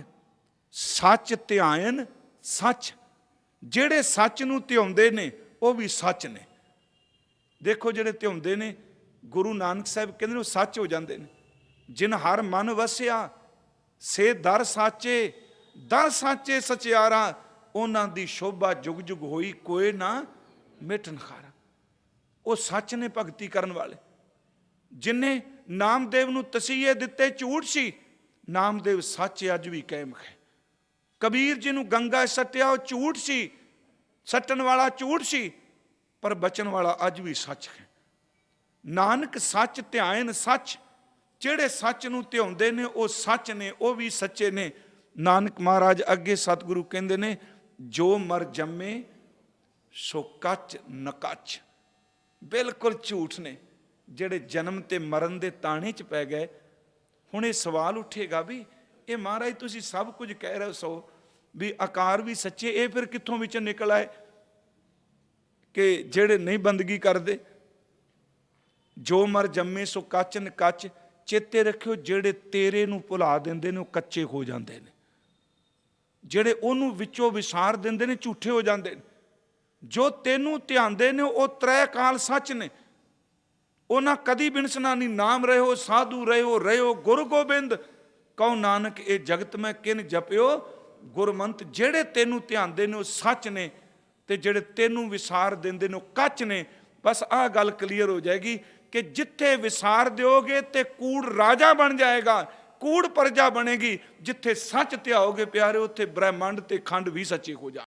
ਸੱਚ ਧਿਆਇਨ ਸੱਚ। ਜਿਹੜੇ ਸੱਚ ਨੂੰ ਧਿਆਉਂਦੇ ਨੇ ਉਹ ਵੀ ਸੱਚ ਨੇ। ਦੇਖੋ, ਜਿਹੜੇ ਧਿਆਉਂਦੇ ਨੇ, ਗੁਰੂ ਨਾਨਕ ਸਾਹਿਬ ਕਹਿੰਦੇ ਨੇ, ਉਹ ਸੱਚ ਹੋ ਜਾਂਦੇ ਨੇ। ਜਿਨ ਹਰ ਮਨ ਵਸਿਆ ਸੇ ਦਰ ਸਾਚੇ, ਦਰ ਸਾਚੇ ਸਚਿਆਰਾ। ਉਹਨਾਂ ਦੀ ਸ਼ੋਭਾ ਜੁਗ ਜੁਗ ਹੋਈ, ਕੋਏ ਨਾ ਮਿਟਨ ਖਾਰਾ। ਉਹ ਸੱਚ ਨੇ ਭਗਤੀ ਕਰਨ ਵਾਲੇ। ਜਿਨੇ ਨਾਮਦੇਵ ਨੂੰ ਤਸੀਹੇ ਦਿੱਤੇ ਝੂਠ ਸੀ, ਨਾਮਦੇਵ ਸੱਚ ਅੱਜ ਵੀ ਕਾਇਮ ਹੈ। ਕਬੀਰ ਜੀ ਨੂੰ ਗੰਗਾ ਸੱਟਿਆ, ਉਹ ਝੂਠ ਸੀ, ਸੱਟਣ ਵਾਲਾ ਝੂਠ ਸੀ, ਪਰ ਬਚਣ ਵਾਲਾ ਅੱਜ ਵੀ ਸੱਚ ਹੈ। ਨਾਨਕ ਸੱਚ ਧਿਆਇਨ ਸੱਚ। ਜਿਹੜੇ ਸੱਚ ਨੂੰ ਧਿਆਉਂਦੇ ਨੇ ਉਹ ਸੱਚ ਨੇ, ਉਹ ਵੀ ਸੱਚੇ ਨੇ। ਨਾਨਕ ਮਹਾਰਾਜ ਅੱਗੇ ਸਤਿਗੁਰੂ ਕਹਿੰਦੇ ਨੇ, ਜੋ ਮਰ ਜੰਮੇ ਸੋ ਕੱਚ ਨਕੱਚ। ਬਿਲਕੁਲ ਝੂਠ ਨੇ ਜਿਹੜੇ ਜਨਮ ਤੇ ਮਰਨ ਦੇ ਤਾਣੇ 'ਚ ਪੈ ਗਏ। ਹੁਣ ਇਹ ਸਵਾਲ ਉੱਠੇਗਾ ਵੀ ਇਹ ਮਹਾਰਾਜ ਤੁਸੀਂ ਸਭ ਕੁਝ ਕਹਿ ਰਹੇ ਸੋ ਵੀ ਆਕਾਰ ਵੀ ਸੱਚੇ, ਇਹ ਫਿਰ ਕਿੱਥੋਂ ਵਿੱਚ ਨਿਕਲ ਆਏ ਕਿ ਜਿਹੜੇ ਨਹੀਂ ਬੰਦਗੀ ਕਰਦੇ? ਜੋ ਮਰ ਜੰਮੇ ਸੋ ਕੱਚ ਨਕੱਚ। ਚੇਤੇ ਰੱਖਿਓ, ਜਿਹੜੇ ਤੇਰੇ ਨੂੰ ਭੁਲਾ ਦਿੰਦੇ ਨੇ ਉਹ ਕੱਚੇ ਹੋ ਜਾਂਦੇ ਨੇ। ਜਿਹੜੇ ਉਹਨੂੰ ਵਿੱਚੋਂ ਵਿਸਾਰ ਦਿੰਦੇ ਨੇ ਝੂਠੇ ਹੋ ਜਾਂਦੇ ਨੇ। ਜੋ ਤੈਨੂੰ ਧਿਆਉਂਦੇ ਨੇ ਉਹ ਤ੍ਰੈ ਕਾਲ ਸੱਚ ਨੇ। ਉਹਨਾਂ ਕਦੀ ਬਿਨਸਨਾ ਨਹੀਂ। ਨਾਮ ਰਹਿਓ ਸਾਧੂ ਰਹਿਓ, ਰਹਿਓ ਗੁਰ ਗੋਬਿੰਦ। ਕਹੋ ਨਾਨਕ ਇਹ ਜਗਤ ਮੈਂ ਕਿਨ ਜਪਿਓ ਗੁਰਮੰਤ। ਜਿਹੜੇ ਤੈਨੂੰ ਧਿਆਉਂਦੇ ਨੇ ਉਹ ਸੱਚ ਨੇ, ਤੇ ਜਿਹੜੇ ਤੈਨੂੰ ਵਿਸਾਰ ਦਿੰਦੇ ਨੇ ਉਹ ਕੱਚ ਨੇ। ਬਸ ਆਹ ਗੱਲ ਕਲੀਅਰ ਹੋ ਜਾਏਗੀ ਕਿ ਜਿੱਥੇ ਵਿਸਾਰ ਦਿਓਗੇ ਤੇ ਕੂੜ ਰਾਜਾ ਬਣ ਜਾਏਗਾ, ਕੂੜ ਪ੍ਰਜਾ ਬਣੇਗੀ। ਜਿੱਥੇ ਸੱਚ ਧਿਆਓਗੇ ਪਿਆਰੇ, ਉੱਥੇ ਬ੍ਰਹਿਮੰਡ ਤੇ ਖੰਡ ਵੀ ਸੱਚੇ ਹੋ ਜਾਣ।